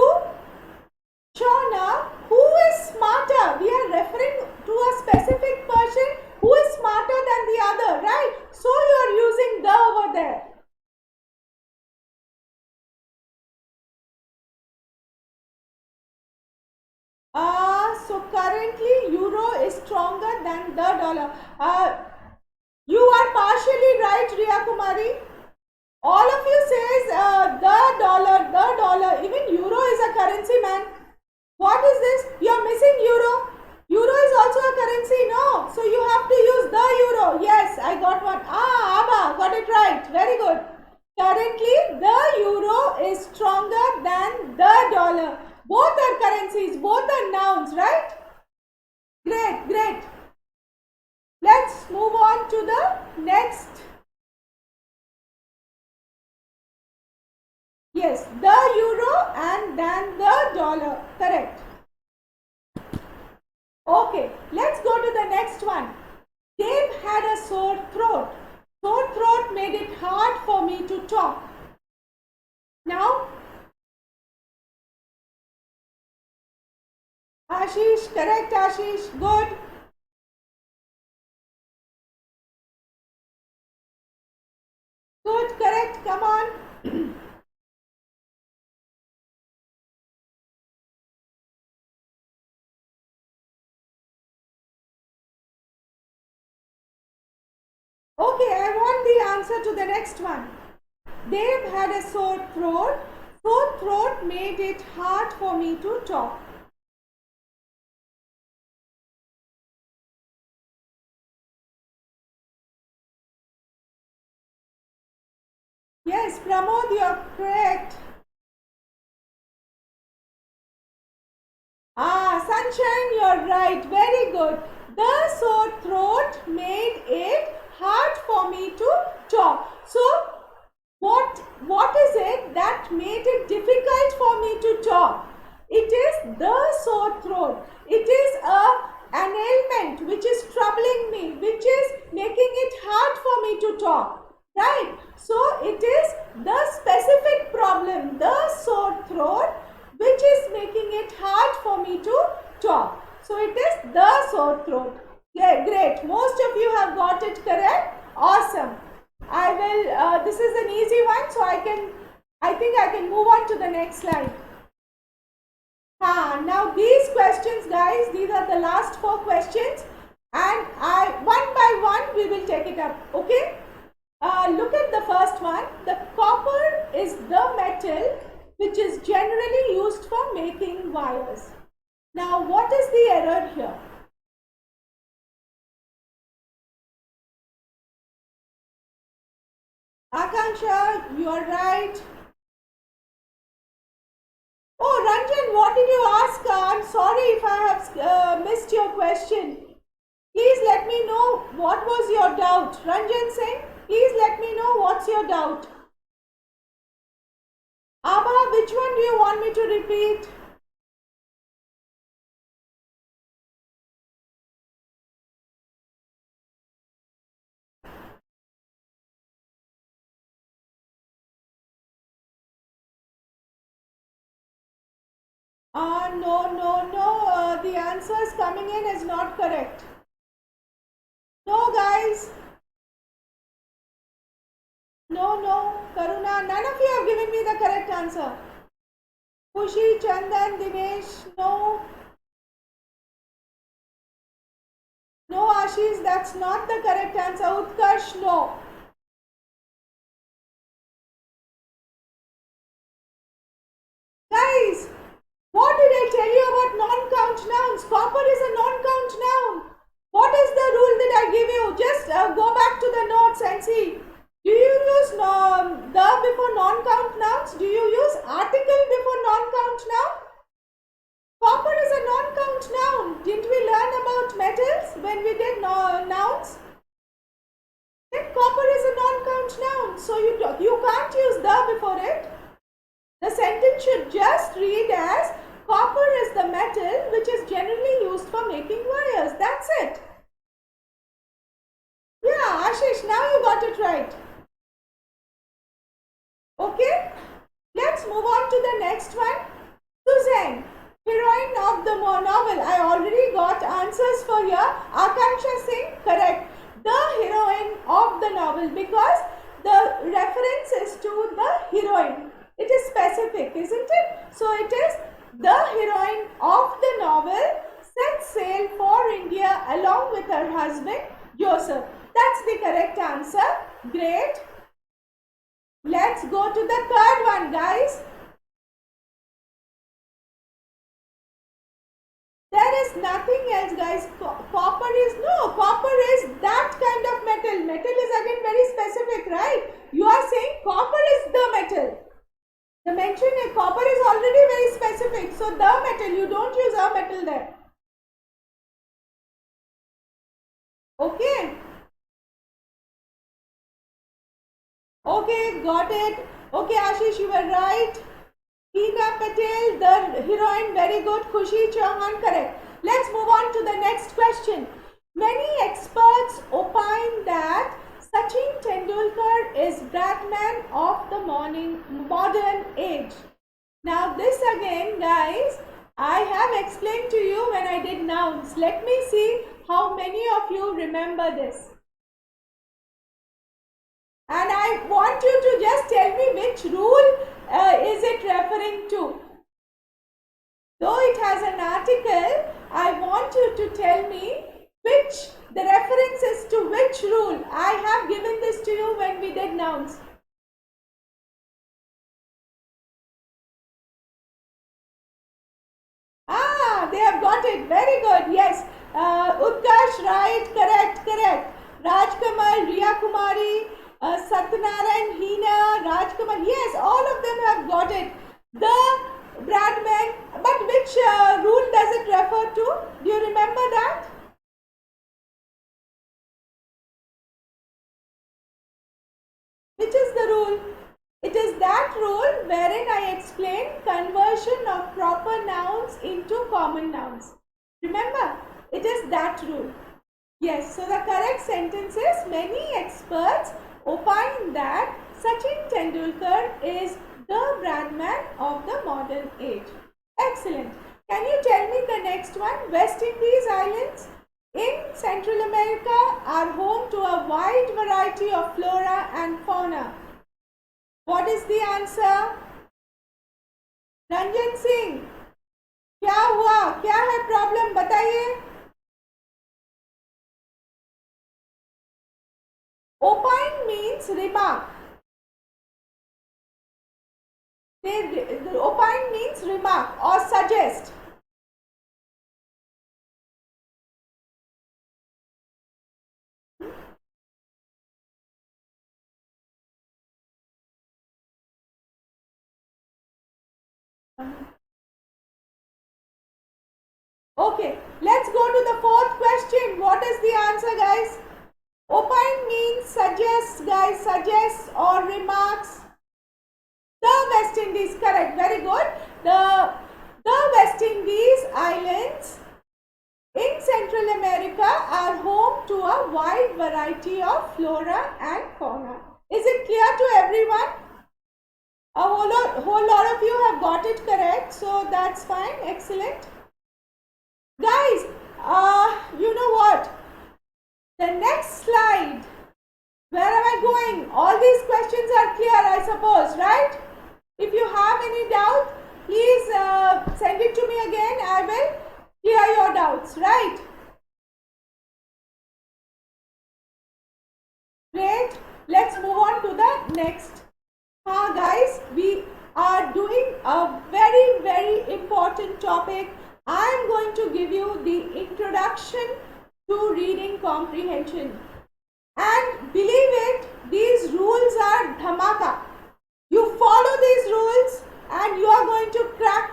Shauna, who is smarter? We are referring to a specific person who is smarter than the other, right? So you are using the over there. So currently euro is stronger than the dollar. You are partially right, Riya Kumari. All of you says the dollar. Even euro is a currency, man. What is this? You are missing euro. Euro is also a currency, no? So you have to use the euro. Yes, I got one. Abba, got it right. Very good. Currently, the euro is stronger than the dollar. Both are currencies, both are nouns, right? Great, great. Let's move on to the next. Yes, the euro and then the dollar. Correct. Okay, let's go to the next one. Dave had a sore throat. Sore throat made it hard for me to talk. Now, Ashish, correct Ashish, good. Good, correct, come on. Okay, I want the answer to the next one. Dave had a sore throat. Sore throat made it hard for me to talk. Yes, Pramod, you're correct. Sunshine, you're right. Very good. The sore throat made it hard for me to talk. So, what is it that made it difficult for me to talk? It is the sore throat. It is an ailment which is troubling me, which is making it hard for me to talk. Right? So, it is the specific problem, the sore throat, which is making it hard for me to talk. So it is the sore throat. Yeah, great. Most of you have got it correct. Awesome. I will, this is an easy one, so I think I can move on to the next slide. Now these questions, guys, these are the last 4 questions, and one by one we will take it up, okay? Look at the first one. The copper is the metal which is generally used for making wires. Now, what is the error here? Akansha, you are right. Oh, Ranjan, what did you ask? I'm sorry if I have missed your question. Please let me know what was your doubt. Ranjan Singh, please let me know what's your doubt. Abba, which one do you want me to repeat? No. The answer is coming in is not correct. No, guys. No. Karuna, none of you have given me the correct answer. Kushi, Chandan, Dinesh, no. No, Ashish, that's not the correct answer. Utkarsh, no. Guys, what did I tell you about non-count nouns? Copper is a non-count noun. What is the rule that I give pronounced noun. So you can't use the before it. The sentence should just read as copper is the metal which is generally used for making wires. That's it. Yeah, Ashish, now you got it right. Okay, let's move on to the next one. Suzanne, heroine of the novel. I already got answers for here. Akanksha Singh, correct. The heroine of the novel, because the reference is to the heroine. It is specific, isn't it? So it is the heroine of the novel set sail for India along with her husband Joseph. That's the correct answer. Great. Let's go to the third one, guys. There is nothing else, guys. Copper is that kind of metal. Metal is again very specific, right? You are saying copper is the metal. The mention is copper is already very specific. So the metal, you don't use a metal there. Okay. Okay, got it. Okay, Ashish, you were right. Hina Patel, the heroine, very good. Khushi Chauhan, correct. Let's move on to the next question. Many experts opine that Sachin Tendulkar is Bradman of the modern age. Now this again, guys, I have explained to you when I did nouns. Let me see how many of you remember this. And I want you to just tell me which rule is it referring to. Though it has an article, I want you to tell me which the reference is to which rule. I have given this to you when we did nouns. Ah, they have got it. Very good. Yes. Utkarsh, right. Correct. Rajkamal, Riya Kumari, Satyanarayan, Hina, Rajkamal. Yes, all of them have got it. The Bradman. But which rule does it refer to? Do you remember that? Which is the rule? It is that rule wherein I explain conversion of proper nouns into common nouns. Remember, it is that rule. Yes, so the correct sentence is many experts opine that Sachin Tendulkar is the Bradman of the modern age. Excellent. Can you tell me the next one? West Indies Islands in Central America are home to a wide variety of flora and fauna. What is the answer? Ranjan Singh, क्या हुआ? क्या है problem? बताइए. Opine means remark. Opine means remark or suggest. Okay, let's go to the fourth question. What is the answer, guys? Opine means suggest, guys, suggests or remarks. The West Indies, correct, very good. The West Indies Islands in Central America are home to a wide variety of flora and fauna. Is it clear to everyone? A whole lot of you have got it correct, so that's fine, excellent. Guys, you know what? The next slide, where am I going? All these questions are clear, I suppose, right? If you have any doubt, please send it to me again. I will clear your doubts, right? Great. Let's move on to the next. Guys, we are doing a very, very important topic. I am going to give you the introduction to reading comprehension. And believe it, these rules are dhamaka. You follow these rules and you are going to crack,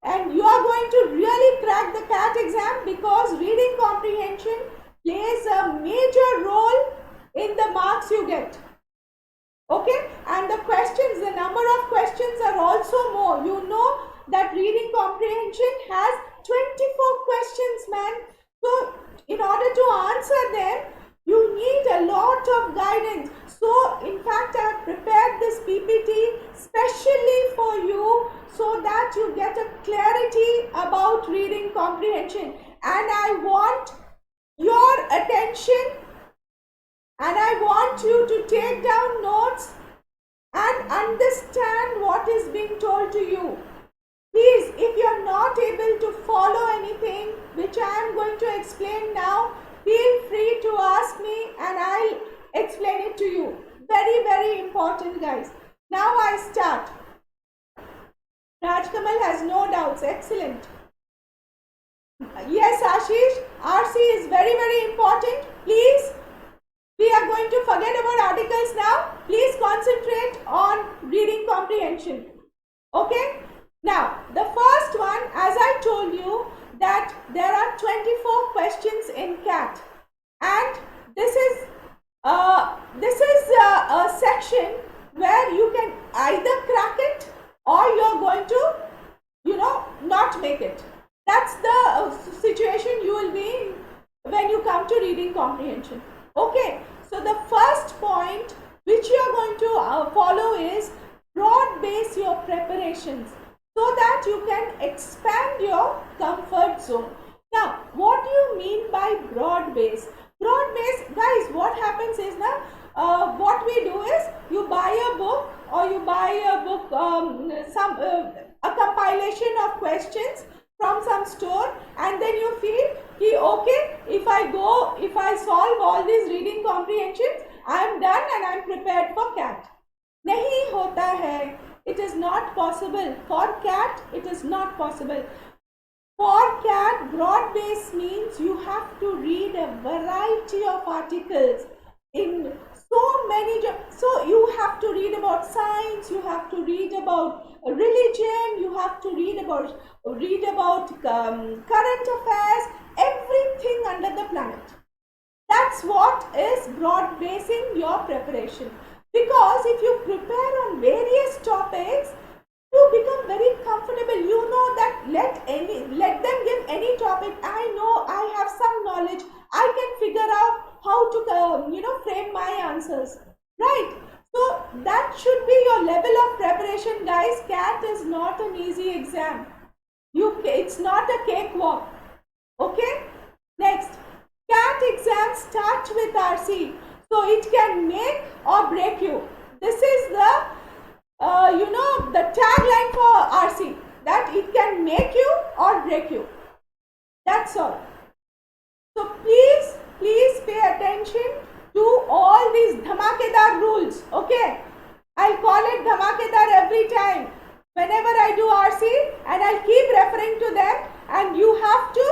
and you are going to really crack the CAT exam, because reading comprehension plays a major role in the marks you get. comprehension, and I want your attention, and I want you to take down notes and understand what is being told to you. Please, if you are not able to follow anything which I am going to explain now, feel free to ask me and I'll explain it to you. Very, very important, guys. Now I start. Rajkamal has no doubts. Excellent. Yes, Ashish, RC is very, very important. Please, we are going to forget about articles now. Please concentrate on reading comprehension. Okay? Now, the first one, as I told you, that there are 24 questions in CAT, and this is a section where you can either crack it or you're going to, not make it. That's the situation you will be in when you come to reading comprehension. Okay, so the first point which you are going to follow is broad base your preparations, so that you can expand your comfort zone. Now, what do you mean by broad base? Broad base, guys, what happens is now, what we do is you buy a book, or you buy a book, a compilation of questions from some store, and then you feel, okay, if I solve all these reading comprehensions, I am done and I am prepared for CAT. Nahi hota hai. It is not possible. For CAT, it is not possible. For CAT, broad base means you have to read a variety of articles in so many. So you have to read about science, you have to read about religion, you have to read about current affairs, everything under the planet. That's what is broad basing your preparation. Because if you prepare on various topics, you become very comfortable. You know that let them give any topic. I know I have some knowledge. I can figure out how to frame my answers. Right? So that should be your level of preparation, guys. CAT is not an easy exam. It's not a cakewalk. Okay? Next, CAT exams start with RC. So it can make or break you. This is the tagline for RC, that it can make you or break you. That's all. So please pay attention to all these dhamakedar rules. Okay, I'll call it dhamakedar every time whenever I do RC, and I'll keep referring to them, and you have to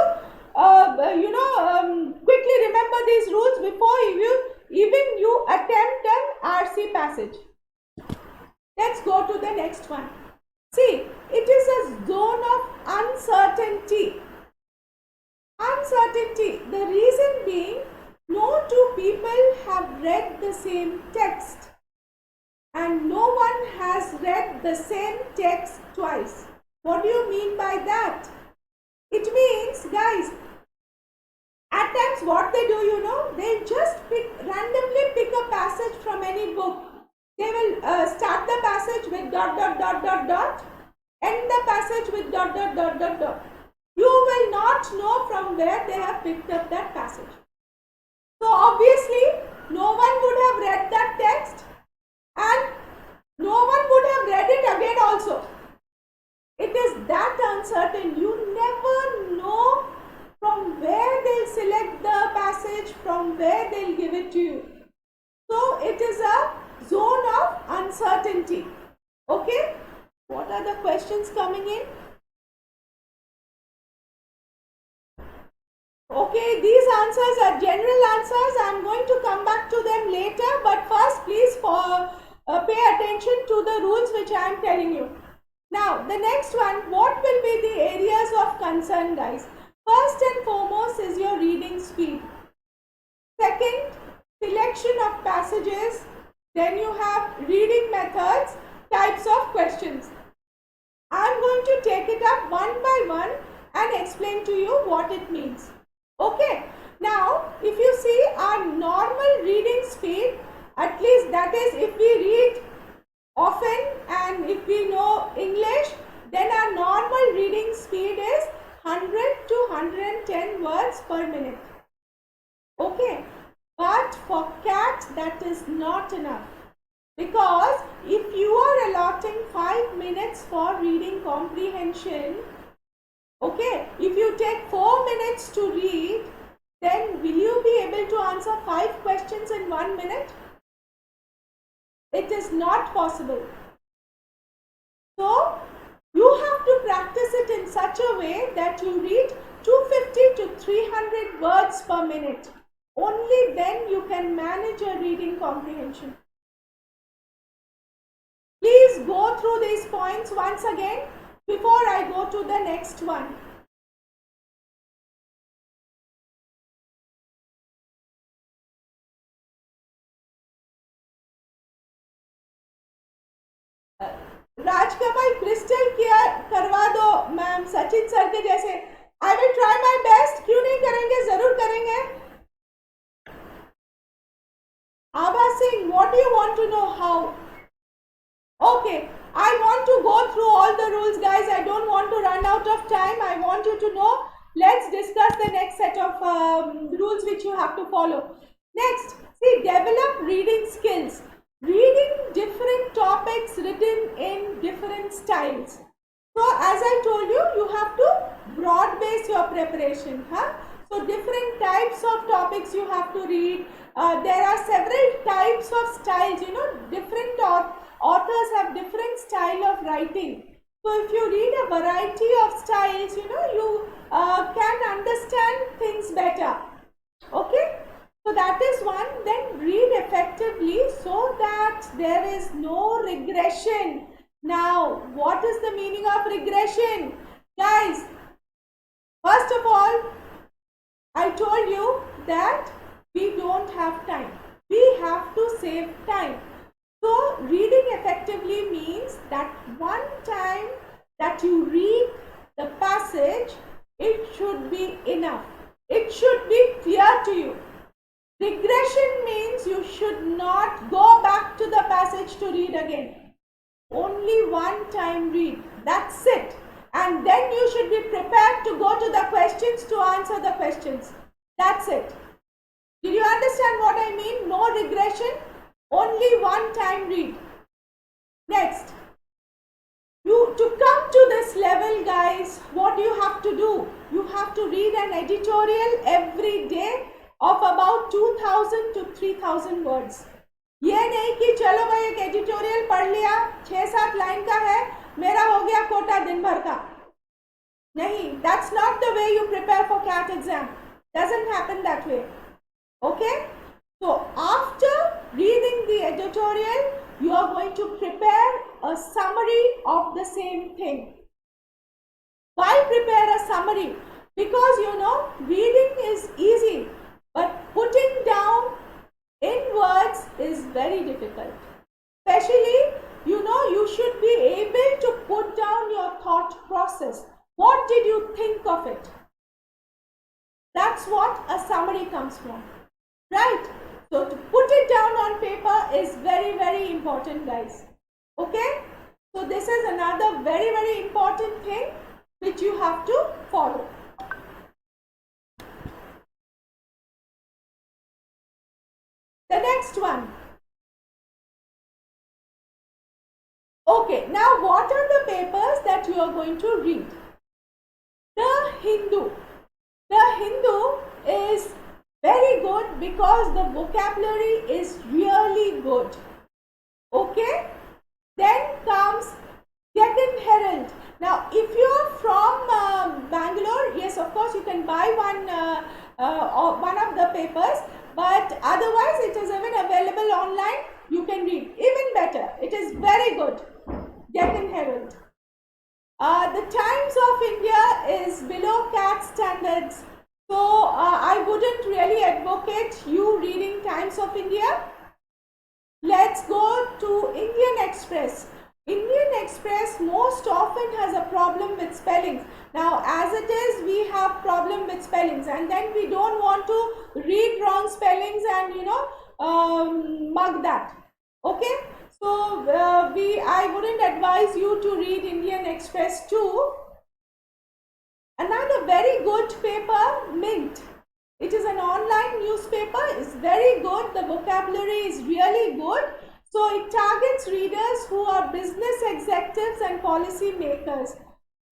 quickly remember these rules before you attempt an RC passage. Let's go to the next one. See, it is a zone of uncertainty. Uncertainty. The reason being, no two people have read the same text, and no one has read the same text twice. What do you mean by that? It means, guys, at times what they do, they just randomly pick a passage from any book. They will start the passage with ... end the passage with ... You will not know from where they have picked up that passage. So obviously, no one would have read that text, and no one would have read it again also. It is that uncertain. You never know from where they'll select the passage, from where they'll give it to you. So it is a zone of uncertainty. Okay? What are the questions coming in? Okay, these answers are general answers. I'm going to come back to them later, but first please pay attention to the rules which I am telling you. Now, the next one, what will be the areas of concern, guys? First and foremost is your reading speed. Second, selection of passages. Then you have reading methods, types of questions. I'm going to take it up one by one and explain to you what it means. Okay. Now, if you see our normal reading speed, at least that is if we read often and if we know English, then our normal reading speed is 100 to not enough. Because if you are allotting 5 minutes for reading comprehension, okay, if you take 4 minutes to read, then will you be able to answer 5 questions in 1 minute? It is not possible. So, you have to practice it in such a way that you read 250 to 300 words per minute. Only then you can manage your reading comprehension. Please go through these points once again before I go to the next one. Rajkamal crystal किया करवा दो ma'am Sachin sir के जैसे. I will try my best. क्यों नहीं करेंगे, जरूर करेंगे. Abha Singh, what do you want to know? How? Okay, I want to go through all the rules, guys. I don't want to run out of time. I want you to know. Let's discuss the next set of rules which you have to follow. Next, see, develop reading skills. Reading different topics written in different styles. So, as I told you, you have to broad base your preparation. So, different types of topics you have to read. There are several types of styles, you know, different authors have different style of writing. So if you read a variety of styles, you know, you can understand things better. Okay, so that is one. Then read effectively so that there is no regression. Now, what is the meaning of regression, guys? First of all, I told you that we don't have time. We have to save time. So, reading effectively means that one time that you read the passage, it should be enough. It should be clear to you. Regression means you should not go back to the passage to read again. Only one time read. That's it. And then you should be prepared to go to the questions to answer the questions. That's it. Did you understand what I mean? No regression. Only one time read. Next, to come to this level, guys, what do you have to do? You have to read an editorial every day of about 2000 to 3000 words. ये नहीं कि चलो भाई एक editorial पढ़ लिया 6-7 line का है, मेरा हो गया कोटा दिन भर का. नहीं, that's not the way you prepare for CAT exam. Doesn't happen that way. Okay? So, after reading the editorial, you are going to prepare a summary of the same thing. Why prepare a summary? Because, you know, reading is easy, but putting down in words is very difficult. Especially, you know, you should be able to put down your thought process. What did you think of it? That's what a summary comes from. Right? So, to put it down on paper is very, very important, guys. Okay? So, this is another very, very important thing which you have to follow. The next one. Okay, now what are the papers that you are going to read? The Hindu. The Hindu is very good because the vocabulary is really good. Okay? Then comes Deccan Herald. Now, if you are from Bangalore, yes, of course, you can buy one of the papers. But otherwise, it is even available online. You can read. Even better. It is very good. Deccan Herald. The Times of India is below CAT standards. So, I wouldn't really advocate you reading Times of India. Let's go to Indian Express. Indian Express most often has a problem with spellings. Now, as it is, we have problem with spellings, and then we don't want to read wrong spellings and, you know, mug that. Okay? So, I wouldn't advise you to read Indian Express too. Another very good paper, Mint. It is an online newspaper. It's very good. The vocabulary is really good. So it targets readers who are business executives and policy makers.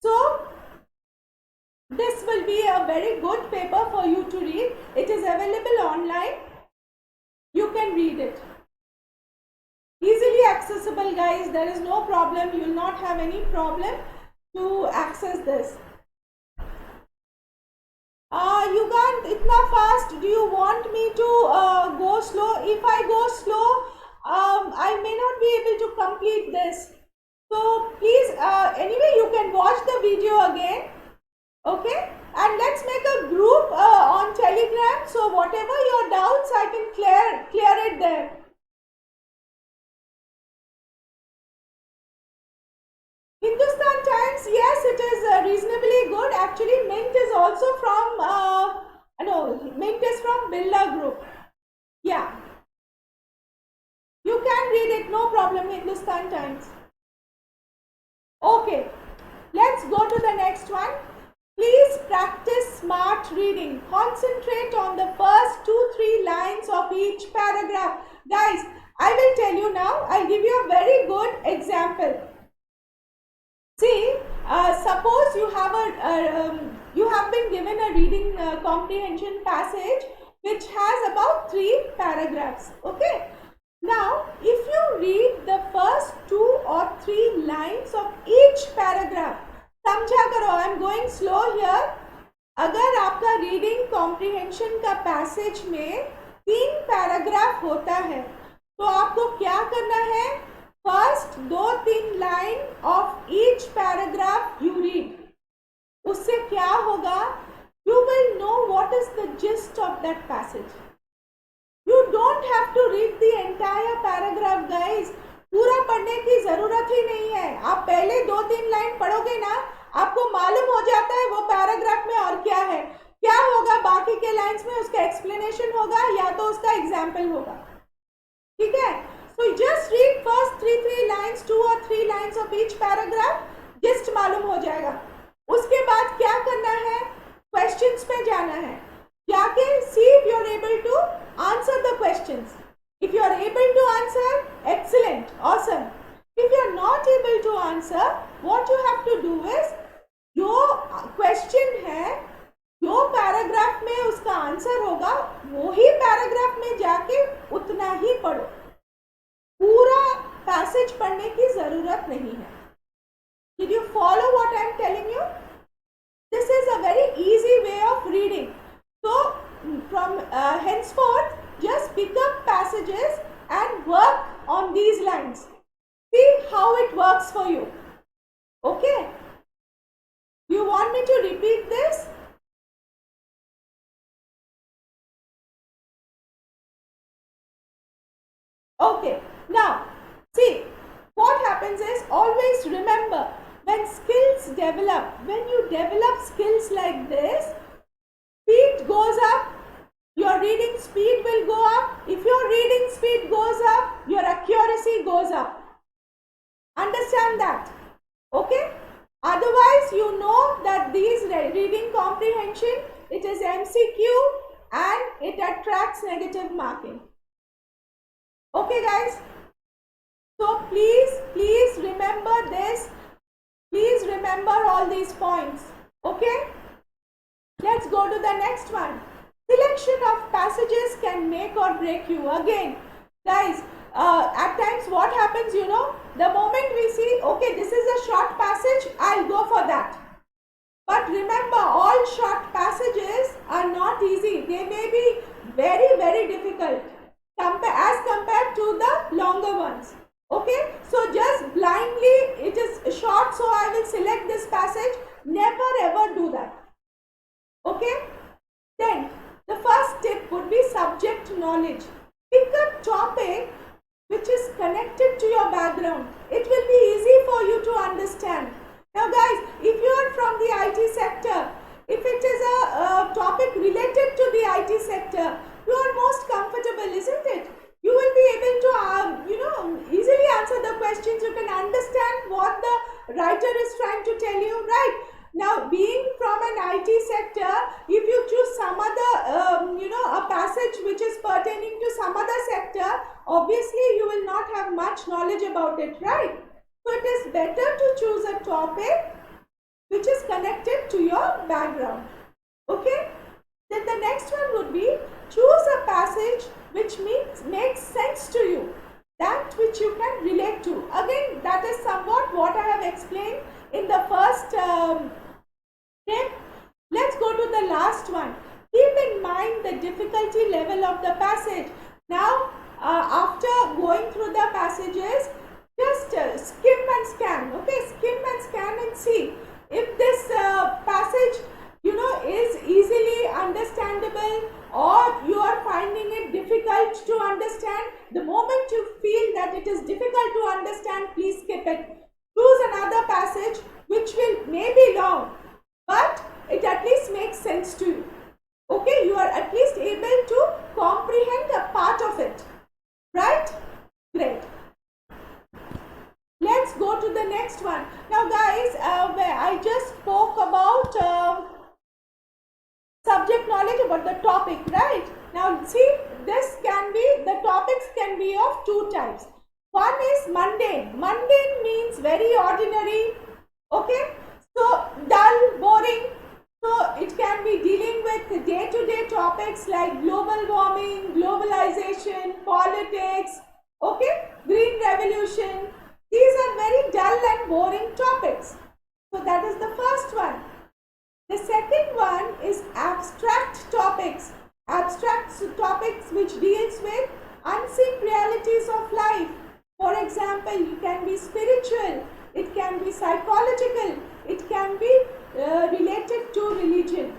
So this will be a very good paper for you to read. It is available online. You can read it. Easily accessible, guys. There is no problem. You will not have any problem to access this. You can't itna fast. Do you want me to go slow? If I go slow, I may not be able to complete this. So please, anyway, you can watch the video again. Okay, and let's make a group on Telegram. So whatever your doubts, I can clear it there. Hindustan Times, yes, it is reasonably good. Actually, Mint is also from, no, Mint is from Birla Group. Yeah. You can read it, no problem, Hindustan Times. Okay, let's go to the next one. Please practice smart reading. Concentrate on the first 2-3 lines of each paragraph. Guys, I will tell you now, I'll give you a very good example. See, suppose you have been given a reading comprehension passage which has about 3 paragraphs. Okay. Now, if you read the first 2 or 3 lines of each paragraph, समझा करो, I am going slow here. अगर आपका reading comprehension का passage में 3 paragraph होता है तो आपको क्या करना है? First 2-3 line of each paragraph you read. उससे क्या होगा? You will know what is the gist of that passage. You don't have to read the entire paragraph guys. पूरा पढ़ने की जरूरत ही नहीं है. आप पहले 2-3 लाइन पढ़ोगे ना, आपको मालूम हो जाता है वो पैराग्राफ में और क्या है. क्या होगा बाकी के लाइंस में? उसका एक्सप्लेनेशन होगा या तो उसका एग्जाम्पल होगा. ठीक है. So just read first 3 lines, 2 or 3 lines of each paragraph. Gist मालूम हो जाएगा. उसके बाद क्या करना है? क्वेश्चंस पे जाना है. जाके see if you are able to answer the questions. If you are able to answer, excellent, awesome. If you are not able to answer, what you have to do is, जो question है, जो paragraph में उसका answer होगा, वो ही paragraph में जाके उतना ही पढ़ो. पूरा पैसेज पढ़ने की जरूरत नहीं है. Did you follow what I am telling you? This is a very easy way of reading. So from henceforth, just pick up passages and work on these lines. See how it works for you. Okay? You want me to repeat this? Okay. Now, see, what happens is, always remember, when skills develop, when you develop skills like this, speed goes up, your reading speed will go up. If your reading speed goes up, your accuracy goes up. Understand that? Okay? Otherwise, you know that these reading comprehension, it is MCQ and it attracts negative marking. Okay, guys? So please remember this. Please remember all these points. Okay? Let's go to the next one. Selection of passages can make or break you. Again, guys, at times what happens, you know, the moment we see, okay, this is a short passage, I'll go for that. But remember, all short passages are not easy. They may be very difficult as compared to the longer ones. Okay, so just blindly, it is short, so I will select this passage. Never ever do that. Okay, then the first tip would be subject knowledge. Pick a topic which is connected to your background. It will be easy for you to understand. Now guys, if you are from the IT sector, if it is a topic related to the IT sector, you are most comfortable, isn't it? You will be able to, easily answer the questions. You can understand what the writer is trying to tell you, right? Now, being from an IT sector, if you choose some other, some other sector, obviously you will not have much knowledge about it, right? So it is better to choose a topic which is connected to your background. Okay? Then the next one would be choose a passage which makes sense to you, that which you can relate to. Again, that is somewhat what I have explained in the first step. Let's go to the last one. Keep in mind the difficulty level of the passage. Now, after going through the passages, just skim and scan. Okay, skim and scan and see if this passage, is easily understandable or you are finding it difficult to understand. The moment you feel that it is difficult to understand, please skip it. Choose another passage which will may be long, but it at least makes sense to you. Okay, you are at least able to comprehend a part of it, right? Great. Let's go to the next one. Now guys, where I just spoke about subject knowledge about the topic, right? Now see, the topics can be of two types. One is mundane. Mundane means very ordinary, okay? So dull, boring. So it can be dealing with day-to-day topics like global warming, globalization, politics, okay? Green revolution. These are very dull and boring topics. So that is the first one. The second one is abstract topics. Abstract topics which deals with unseen realities of life. For example, it can be spiritual, it can be psychological, it can be related to religion.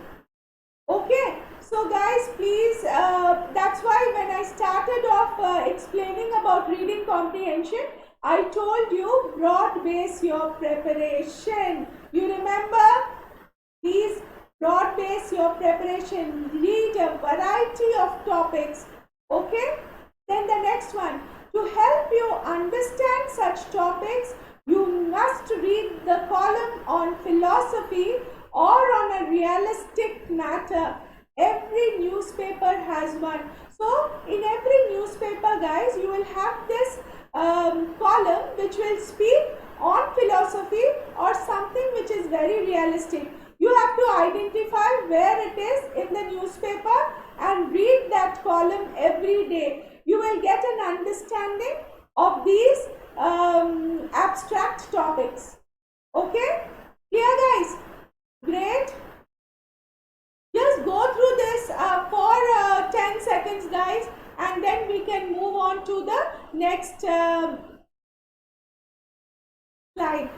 Okay, so guys, please, that's why when I started off explaining about reading comprehension, I told you broad base your preparation. You remember? Please broad base your preparation. Read a variety of topics. Okay? Then the next one. To help you understand such topics, you must read the column on philosophy or on a realistic matter. Every newspaper has one. So, in every newspaper, guys, you will have this column which will speak on philosophy or something which is very realistic. You have to identify where it is in the newspaper and read that column every day. You will get an understanding of these abstract topics. Okay? Clear, guys? Great. Just go through this for 10 seconds, guys, and then we can move on to the next slide.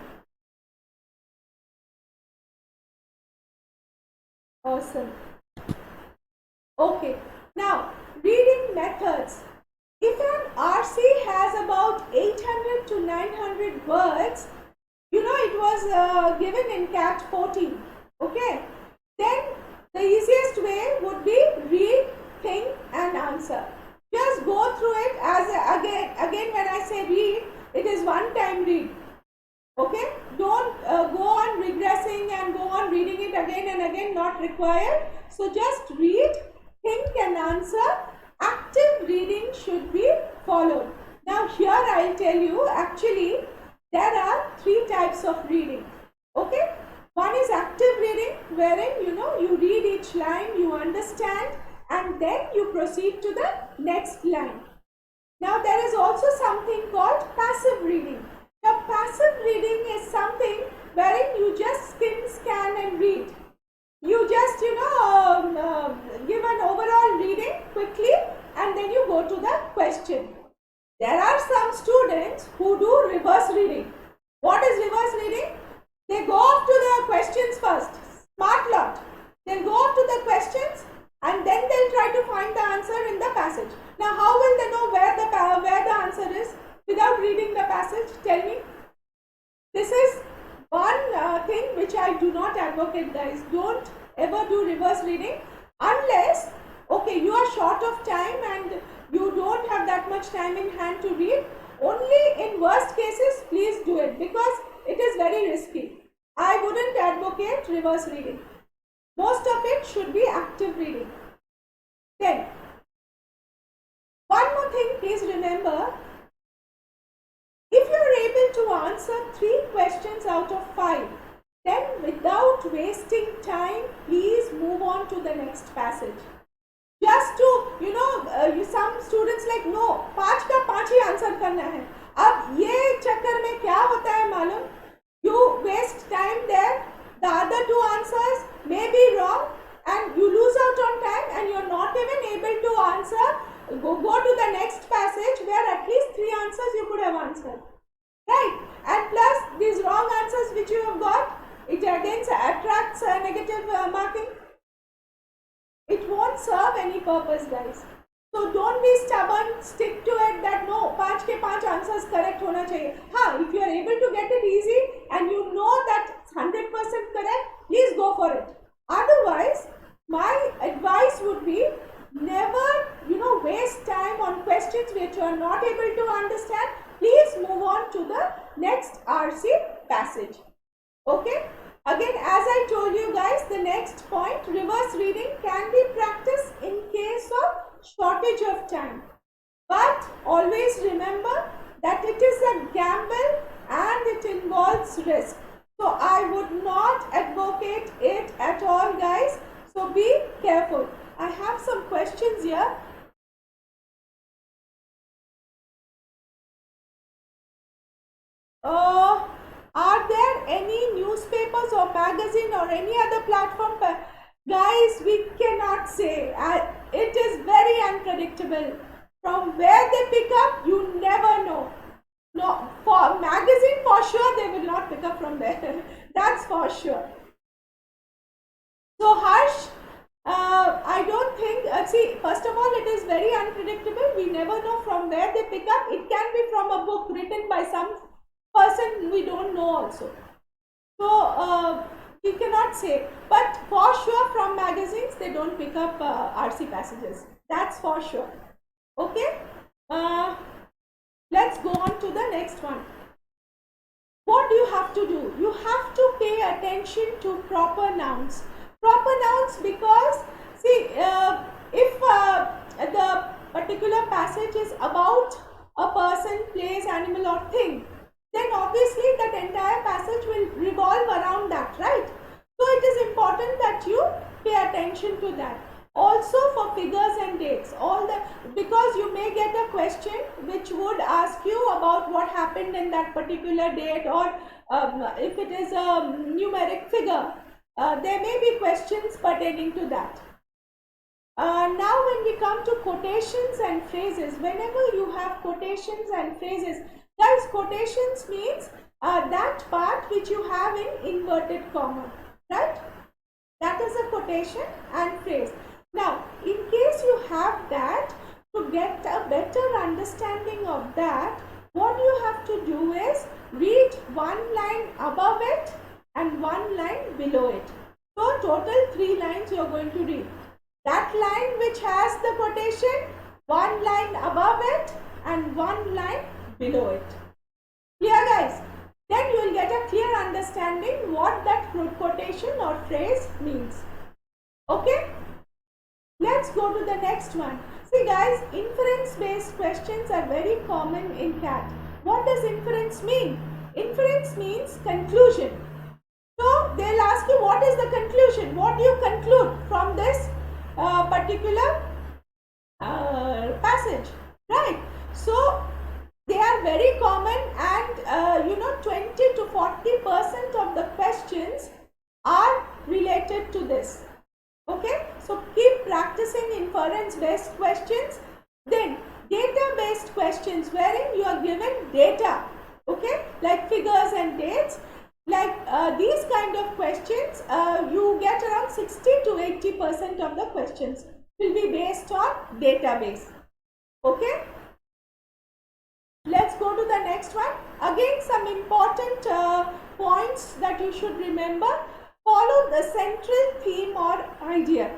Awesome. Okay, now reading methods. If an RC has about 800 to 900 words, it was given in CAT 14. Okay, then the easiest way would be read, think and answer. Just go through it again when I say read, it is one time read. Okay, don't go on regressing and go on reading it again and again, not required. So just read, think and answer. Active reading should be followed. Now here I'll tell you, actually there are three types of reading. Okay, one is active reading, wherein you read each line, you understand and then you proceed to the next line. Now there is also something called passive reading. Now passive reading is something wherein you just skim, scan and read. You just give an overall reading quickly and then you go to the question. There are some students who do reverse reading. What is reverse reading? They go up to the questions first. Smart lot. They'll go up to the questions and then they'll try to find the answer in the passage. Now how will they know where the answer is without reading the passage? Tell me. This is one thing which I do not advocate, guys. Don't ever do reverse reading unless, okay, you are short of time and you don't have that much time in hand to read. Only in worst cases, please do it because it is very risky. I wouldn't advocate reverse reading. Most of it should be active reading. Then, one thing, please remember, if you are able to answer 3 questions out of 5, then without wasting time, please move on to the next passage. Just to, some students like, no, 5 का 5 ही answer करना है. अब ये चक्कर में क्या होता है मालूम? You waste time there. The other 2 answers may be wrong and you lose out on time and you're not even able to answer. Go to the next passage where at least 3 answers you could have answered. Right? And plus these wrong answers which you have got, it again attracts negative marking. It won't serve any purpose, guys. So don't be stubborn, stick to it that no, 5 के 5 answers correct होना चाहिए. हाँ, if you are able to get it easy and you know that it's 100% correct, please go for it. Otherwise, my advice would be never, waste time on questions which you are not able to understand. Please move on to the next RC passage. Okay? Again, as I told you guys, the next point, reverse reading can be practiced in case of shortage of time. But always remember that it is a gamble and it involves risk. So I would not advocate it at all, guys. So be careful. I have some questions here. Are there any newspapers or magazine or any other platform? Guys, we cannot say. It is very unpredictable. From where they pick up, you never know. No, for magazine, for sure, they will not pick up from there. That's for sure. So, Harsh, I don't think, see, first of all, it is very unpredictable. We never know from where they pick up. It can be from a book written by some person we don't know also. So, we cannot say. But for sure, from magazines, they don't pick up RC passages. That's for sure. Okay? Let's go on to the next one. What do you have to do? You have to pay attention to proper nouns. Proper nouns because, see, if the particular passage is about a person, place, animal or thing, then obviously that entire passage will revolve around that, right? So it is important that you pay attention to that. Also for figures and dates, because you may get a question which would ask you about what happened in that particular date, or if it is a numeric figure, there may be questions pertaining to that. Now when we come to quotations and phrases, whenever you have quotations and phrases, guys, quotations means that part which you have in inverted comma, right? That is a quotation and phrase. Now, in case you have that, to get a better understanding of that, what you have to do is read one line above it and one line below it. So, total 3 lines you are going to read. That line which has the quotation, one line above it and one line below it. Clear, guys? Then you will get a clear understanding what that quotation or phrase means. Okay? Let's go to the next one. See guys, inference-based questions are very common in CAT. What does inference mean? Inference means conclusion. So they'll ask you, what is the conclusion? What do you conclude from this particular passage, right? So they are very common, and 20 to 40% of the questions are related to this. Okay, so keep practicing inference-based questions. Then data-based questions, wherein you are given data, okay, like figures and dates. Like these kind of questions, you get around 60 to 80% of the questions will be based on database. Okay. Let's go to the next one. Again, some important points that you should remember. Follow the central theme or idea.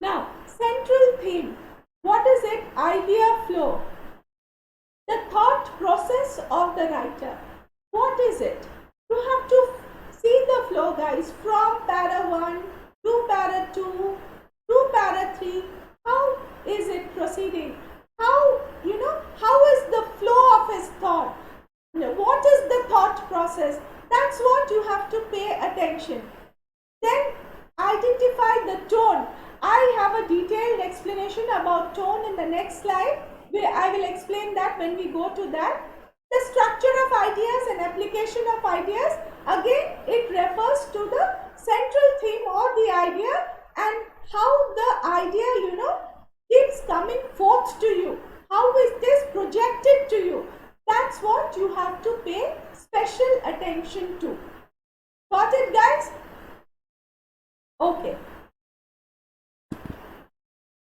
Now, central theme. What is it? Idea flow. The thought process of the writer. What is it? You have to see the flow, guys, from para 1 to para 2 to para 3. How about tone in the next slide. I will explain that when we go to that. The structure of ideas and application of ideas, again it refers to the central theme or the idea and how the idea, keeps coming forth to you. How it is projected to you. That's what you have to pay special attention to. Got it, guys? Okay.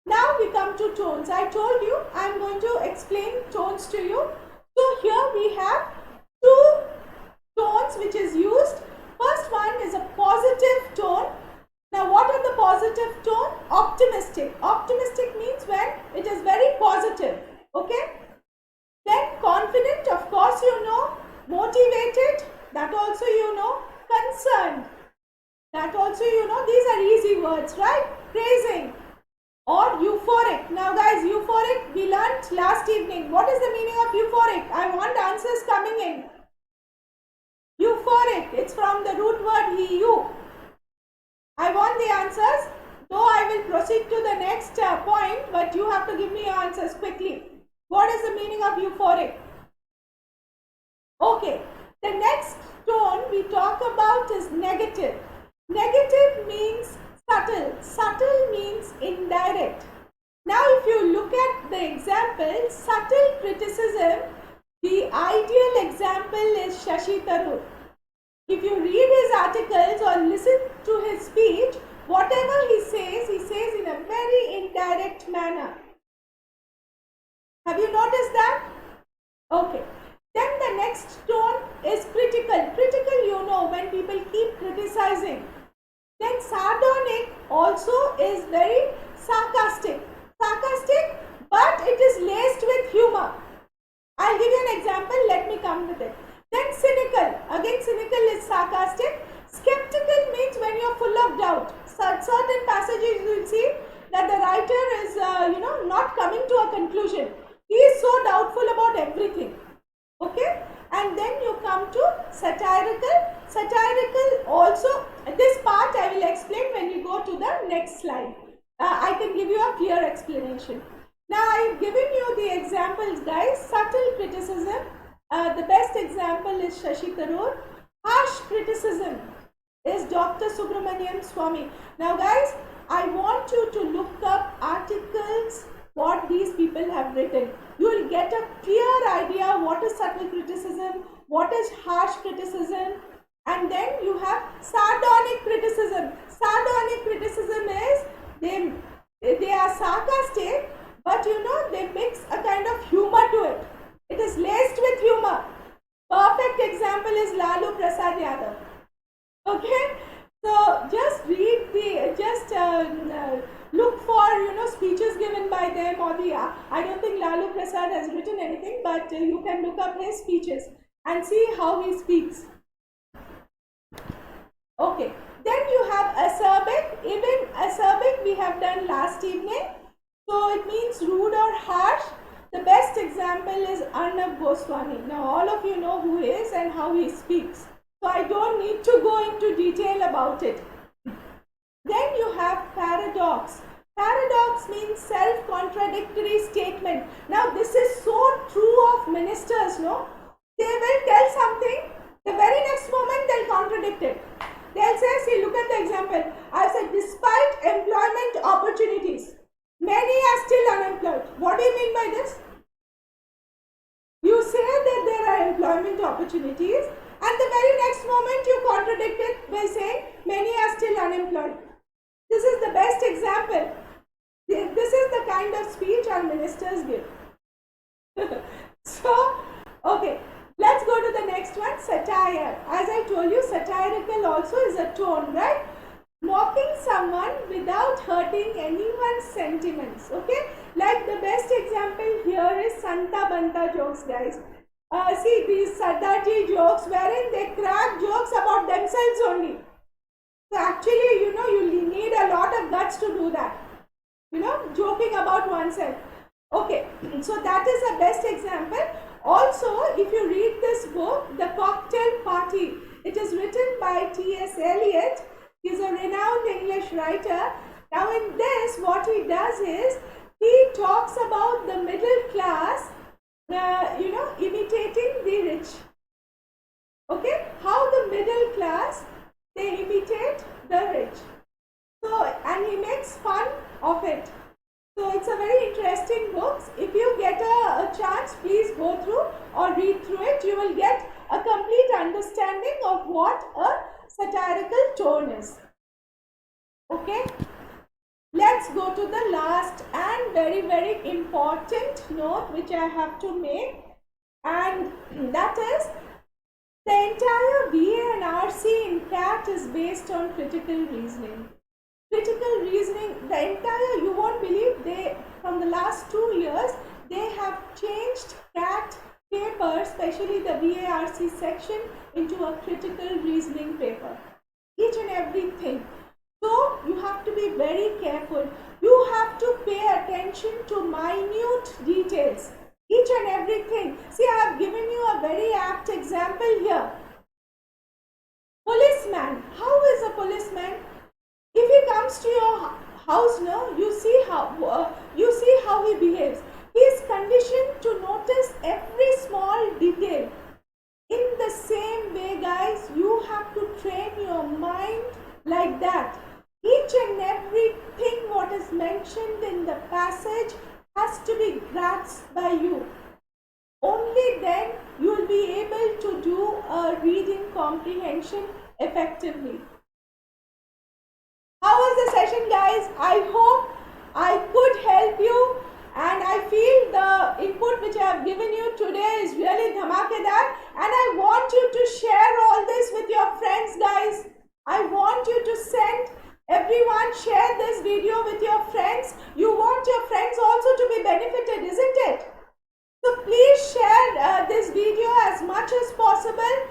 Now we come to tones. I told you I am going to explain tones to you. So here we have two tones which is used. First one is a positive tone. Now what are the positive tone? Optimistic. Optimistic means when it is very positive. Okay. Then confident, of course you know. Motivated, that also you know. Concerned, that also you know. These are easy words, right? Praising. Or euphoric. Now guys, euphoric we learnt last evening. What is the meaning of euphoric? I want answers coming in. Euphoric, it's from the root word eu. I want the answers. Though I will proceed to the next point, but you have to give me your answers quickly. What is the meaning of euphoric? Okay, the next tone we talk about is negative. Negative means subtle. Subtle means indirect. Now if you look at the example, subtle criticism, the ideal example is Shashi Tharoor. If you read his articles or listen to his speech, whatever he says in a very indirect manner. Have you noticed that? Okay. Then the next tone is critical. Critical, you know, when people keep criticizing. Then sardonic also is very sarcastic. Sarcastic, but it is laced with humor. I'll give you an example. Let me come with it. Then cynical. Again, cynical is sarcastic. Skeptical means when you're full of doubt. Certain passages you will see that the writer is, not coming to a conclusion. He is so doubtful about everything. Okay? And then you come to satirical. Satirical also, this part I will explain when we go to the next slide. I can give you a clear explanation. Now I have given you the examples, guys. Subtle criticism. The best example is Shashi Tharoor. Harsh criticism is Dr. Subramanian Swamy. Now guys, I want you to look up articles, what these people have written. You will get a clear idea what is subtle criticism, what is harsh criticism, and then you have sardonic criticism. Sardonic criticism is they are sarcastic, but you know they mix a kind of humor to it. It is laced with humor. Perfect example is Lalu Prasad Yadav. Okay, so just read look for speeches given by them or I don't think Lalu Prasad has written anything, but you can look up his speeches and see how he speaks. Okay, then you have acerbic. Even acerbic we have done last evening. So it means rude or harsh. The best example is Arnab Goswami. Now all of you know who he is and how he speaks. So I don't need to go into detail about it. Then you have paradox. Paradox means self-contradictory statement. Now this is so true of ministers, no? They will tell something, the very next moment they'll contradict it. They'll say, see, look at the example. I said, despite employment opportunities, many are still unemployed. What do you mean by this? You say that there are employment opportunities, and the very next moment you contradict it by saying many are still unemployed. This is the best example. This is the kind of speech our ministers give. So, okay, let's go to the next one, satire. As I told you, satirical also is a tone, right? Mocking someone without hurting anyone's sentiments. Okay, like the best example here is Santa Banta jokes, guys. See these Sardarji jokes wherein they crack jokes about themselves only. So actually, you need a lot of guts to do that. Joking about oneself. Okay, so that is the best example. Also, if you read this book, The Cocktail Party, it is written by T.S. Eliot. He is a renowned English writer. Now in this, what he does is, he interesting books. If you get a chance, please go through or read through it. You will get a complete understanding of what a satirical tone is. Okay? Let's go to the last and very, very important note which I have to make, and that is the entire BA and RC in CAT is based on critical reasoning. Critical reasoning, the entire, you won't believe, from the last 2 years, they have changed CAT paper, especially the BA-RC section, into a critical reasoning paper. Each and everything. So you have to be very careful. You have to pay attention to minute details. Each and everything. See, I have given you a very apt example here. Policeman. How is a policeman? If he comes to your house, no, you see how he behaves. He is conditioned to notice every small detail. In the same way, guys, you have to train your mind like that. Each and everything what is mentioned in the passage has to be grasped by you. Only then you will be able to do a reading comprehension effectively. How was the session, guys? I hope I could help you, and I feel the input which I have given you today is really dhamakedar, and I want you to share all this with your friends, guys. I want you to send everyone, share this video with your friends. You want your friends also to be benefited, isn't it? So please share this video as much as possible.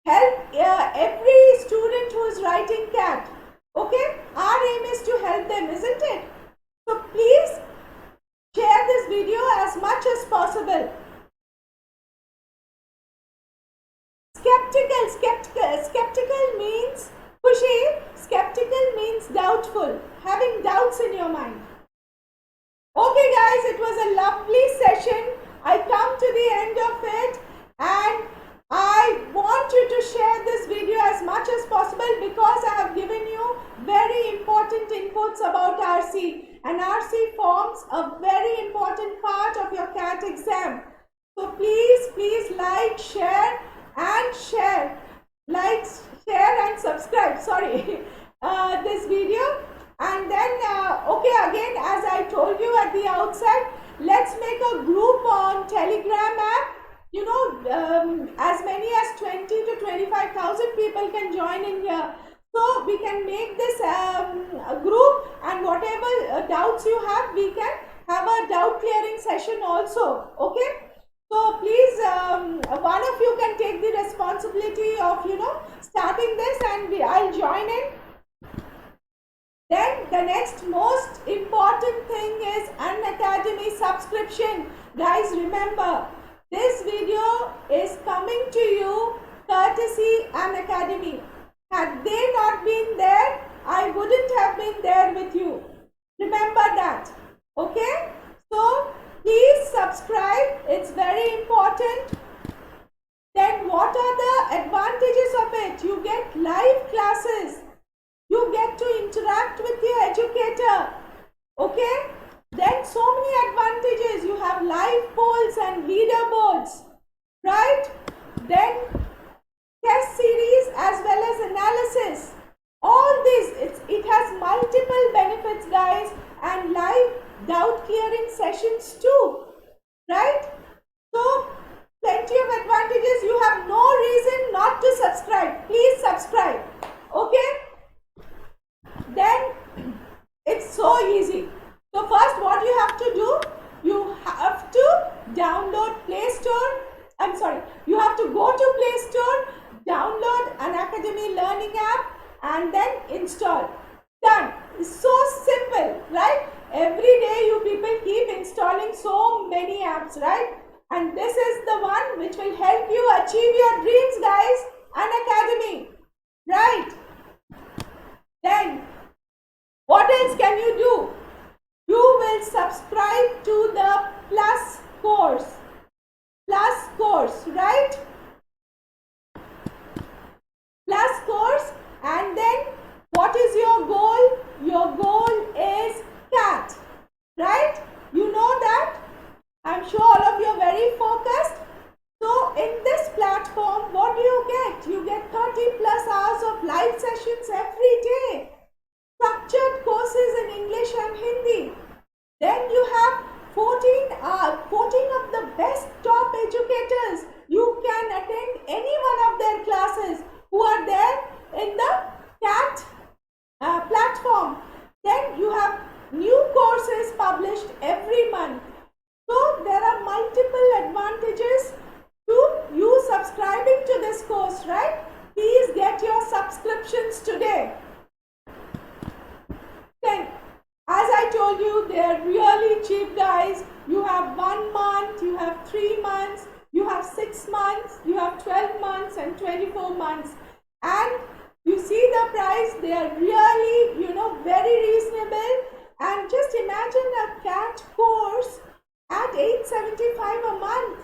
Help every student who is writing CAT. Okay? Our aim is to help them, isn't it? So please share this video as much as possible. Skeptical means pushy. Skeptical means doubtful, having doubts in your mind. Okay guys, it was a lovely session. I come to the end of it, and I want you to share this video as much as possible because I have given you very important inputs about RC, and RC forms a very important part of your CAT exam. So please like, share and share. Like, share and subscribe, sorry, this video. And then, okay, again, as I told you at the outset, let's make a group on Telegram app. You know, as many as 20 to 25,000 people can join in here. So we can make this a group, and whatever doubts you have, we can have a doubt clearing session also. Okay. So please, one of you can take the responsibility of, you know, starting this, and I'll join in. Then the next most important thing is Unacademy subscription. Guys, remember, this video is coming to you courtesy Unacademy. Had they not been there, I wouldn't have been there with you. Remember that. Okay? So please subscribe. It's very important. Then what are the advantages of it? You get live classes. You get to interact with your educator. Okay? Then so many advantages. You have live polls and leaderboards. Right? Then test series as well as analysis. All this, it has multiple benefits, guys, and live doubt clearing sessions too. Right? So, plenty of advantages. You have no reason not to subscribe. Please subscribe. Okay? Then it's so easy. So first what you have to do, you have to download Play Store. I'm sorry, you have to go to Play Store, download Unacademy Learning app, and then install. Done. It's so simple, right? Every day you people keep installing so many apps, right? And this is the one which will help you achieve your dreams, guys. Unacademy, right? Then what else can you do? You will subscribe to the Plus course. Plus course, right? Plus course, and then what is your goal? Your goal is CAT, right? You know live sessions every day, structured courses in English and Hindi. Then you have 14 of the best top educators. You can attend any one of their classes who are there in the CAT platform. Then you have new courses published every month. So there are multiple advantages to you subscribing to this course, right? Please get your subscriptions today. Then, as I told you, they are really cheap, guys. You have 1 month, you have 3 months, you have 6 months, you have 12 months and 24 months. And you see the price, they are really, very reasonable. And just imagine a CAT course at $875 a month.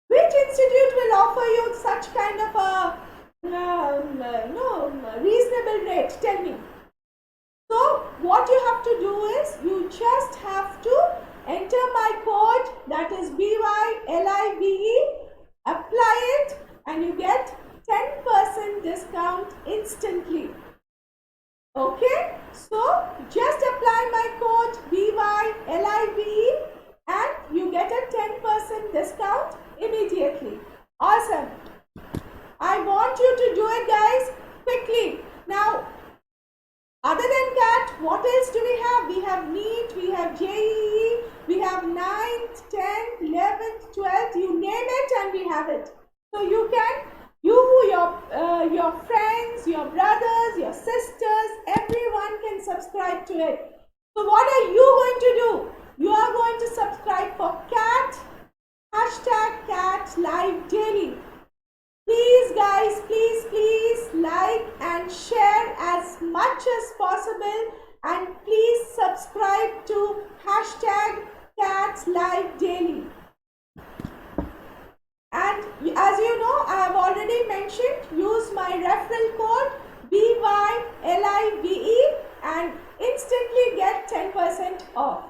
Which institute will offer you such kind of a reasonable rate? Tell me. So what you have to do is you just have to enter my code, that is BYLIVE, apply it and you get 10% discount instantly. Okay, so just apply my code BYLIVE and you get a 10% discount immediately. Awesome. I want you to do it, guys, quickly. Now, other than CAT, what else do we have? We have NEET, we have JEE, we have 9th, 10th, 11th, 12th, you name it and we have it. So you can, your friends, your brothers, your sisters, everyone can subscribe to it. So what are you going to do? You are going to subscribe for CAT, #CAT Live Daily. Please guys, please like and share as much as possible and please subscribe to #CAT Live Daily. And as you know, I have already mentioned, use my referral code BYLIVE and instantly get 10% off.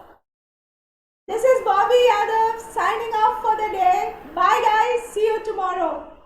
This is Bobby Yadav signing off for the day. Bye guys, see you tomorrow.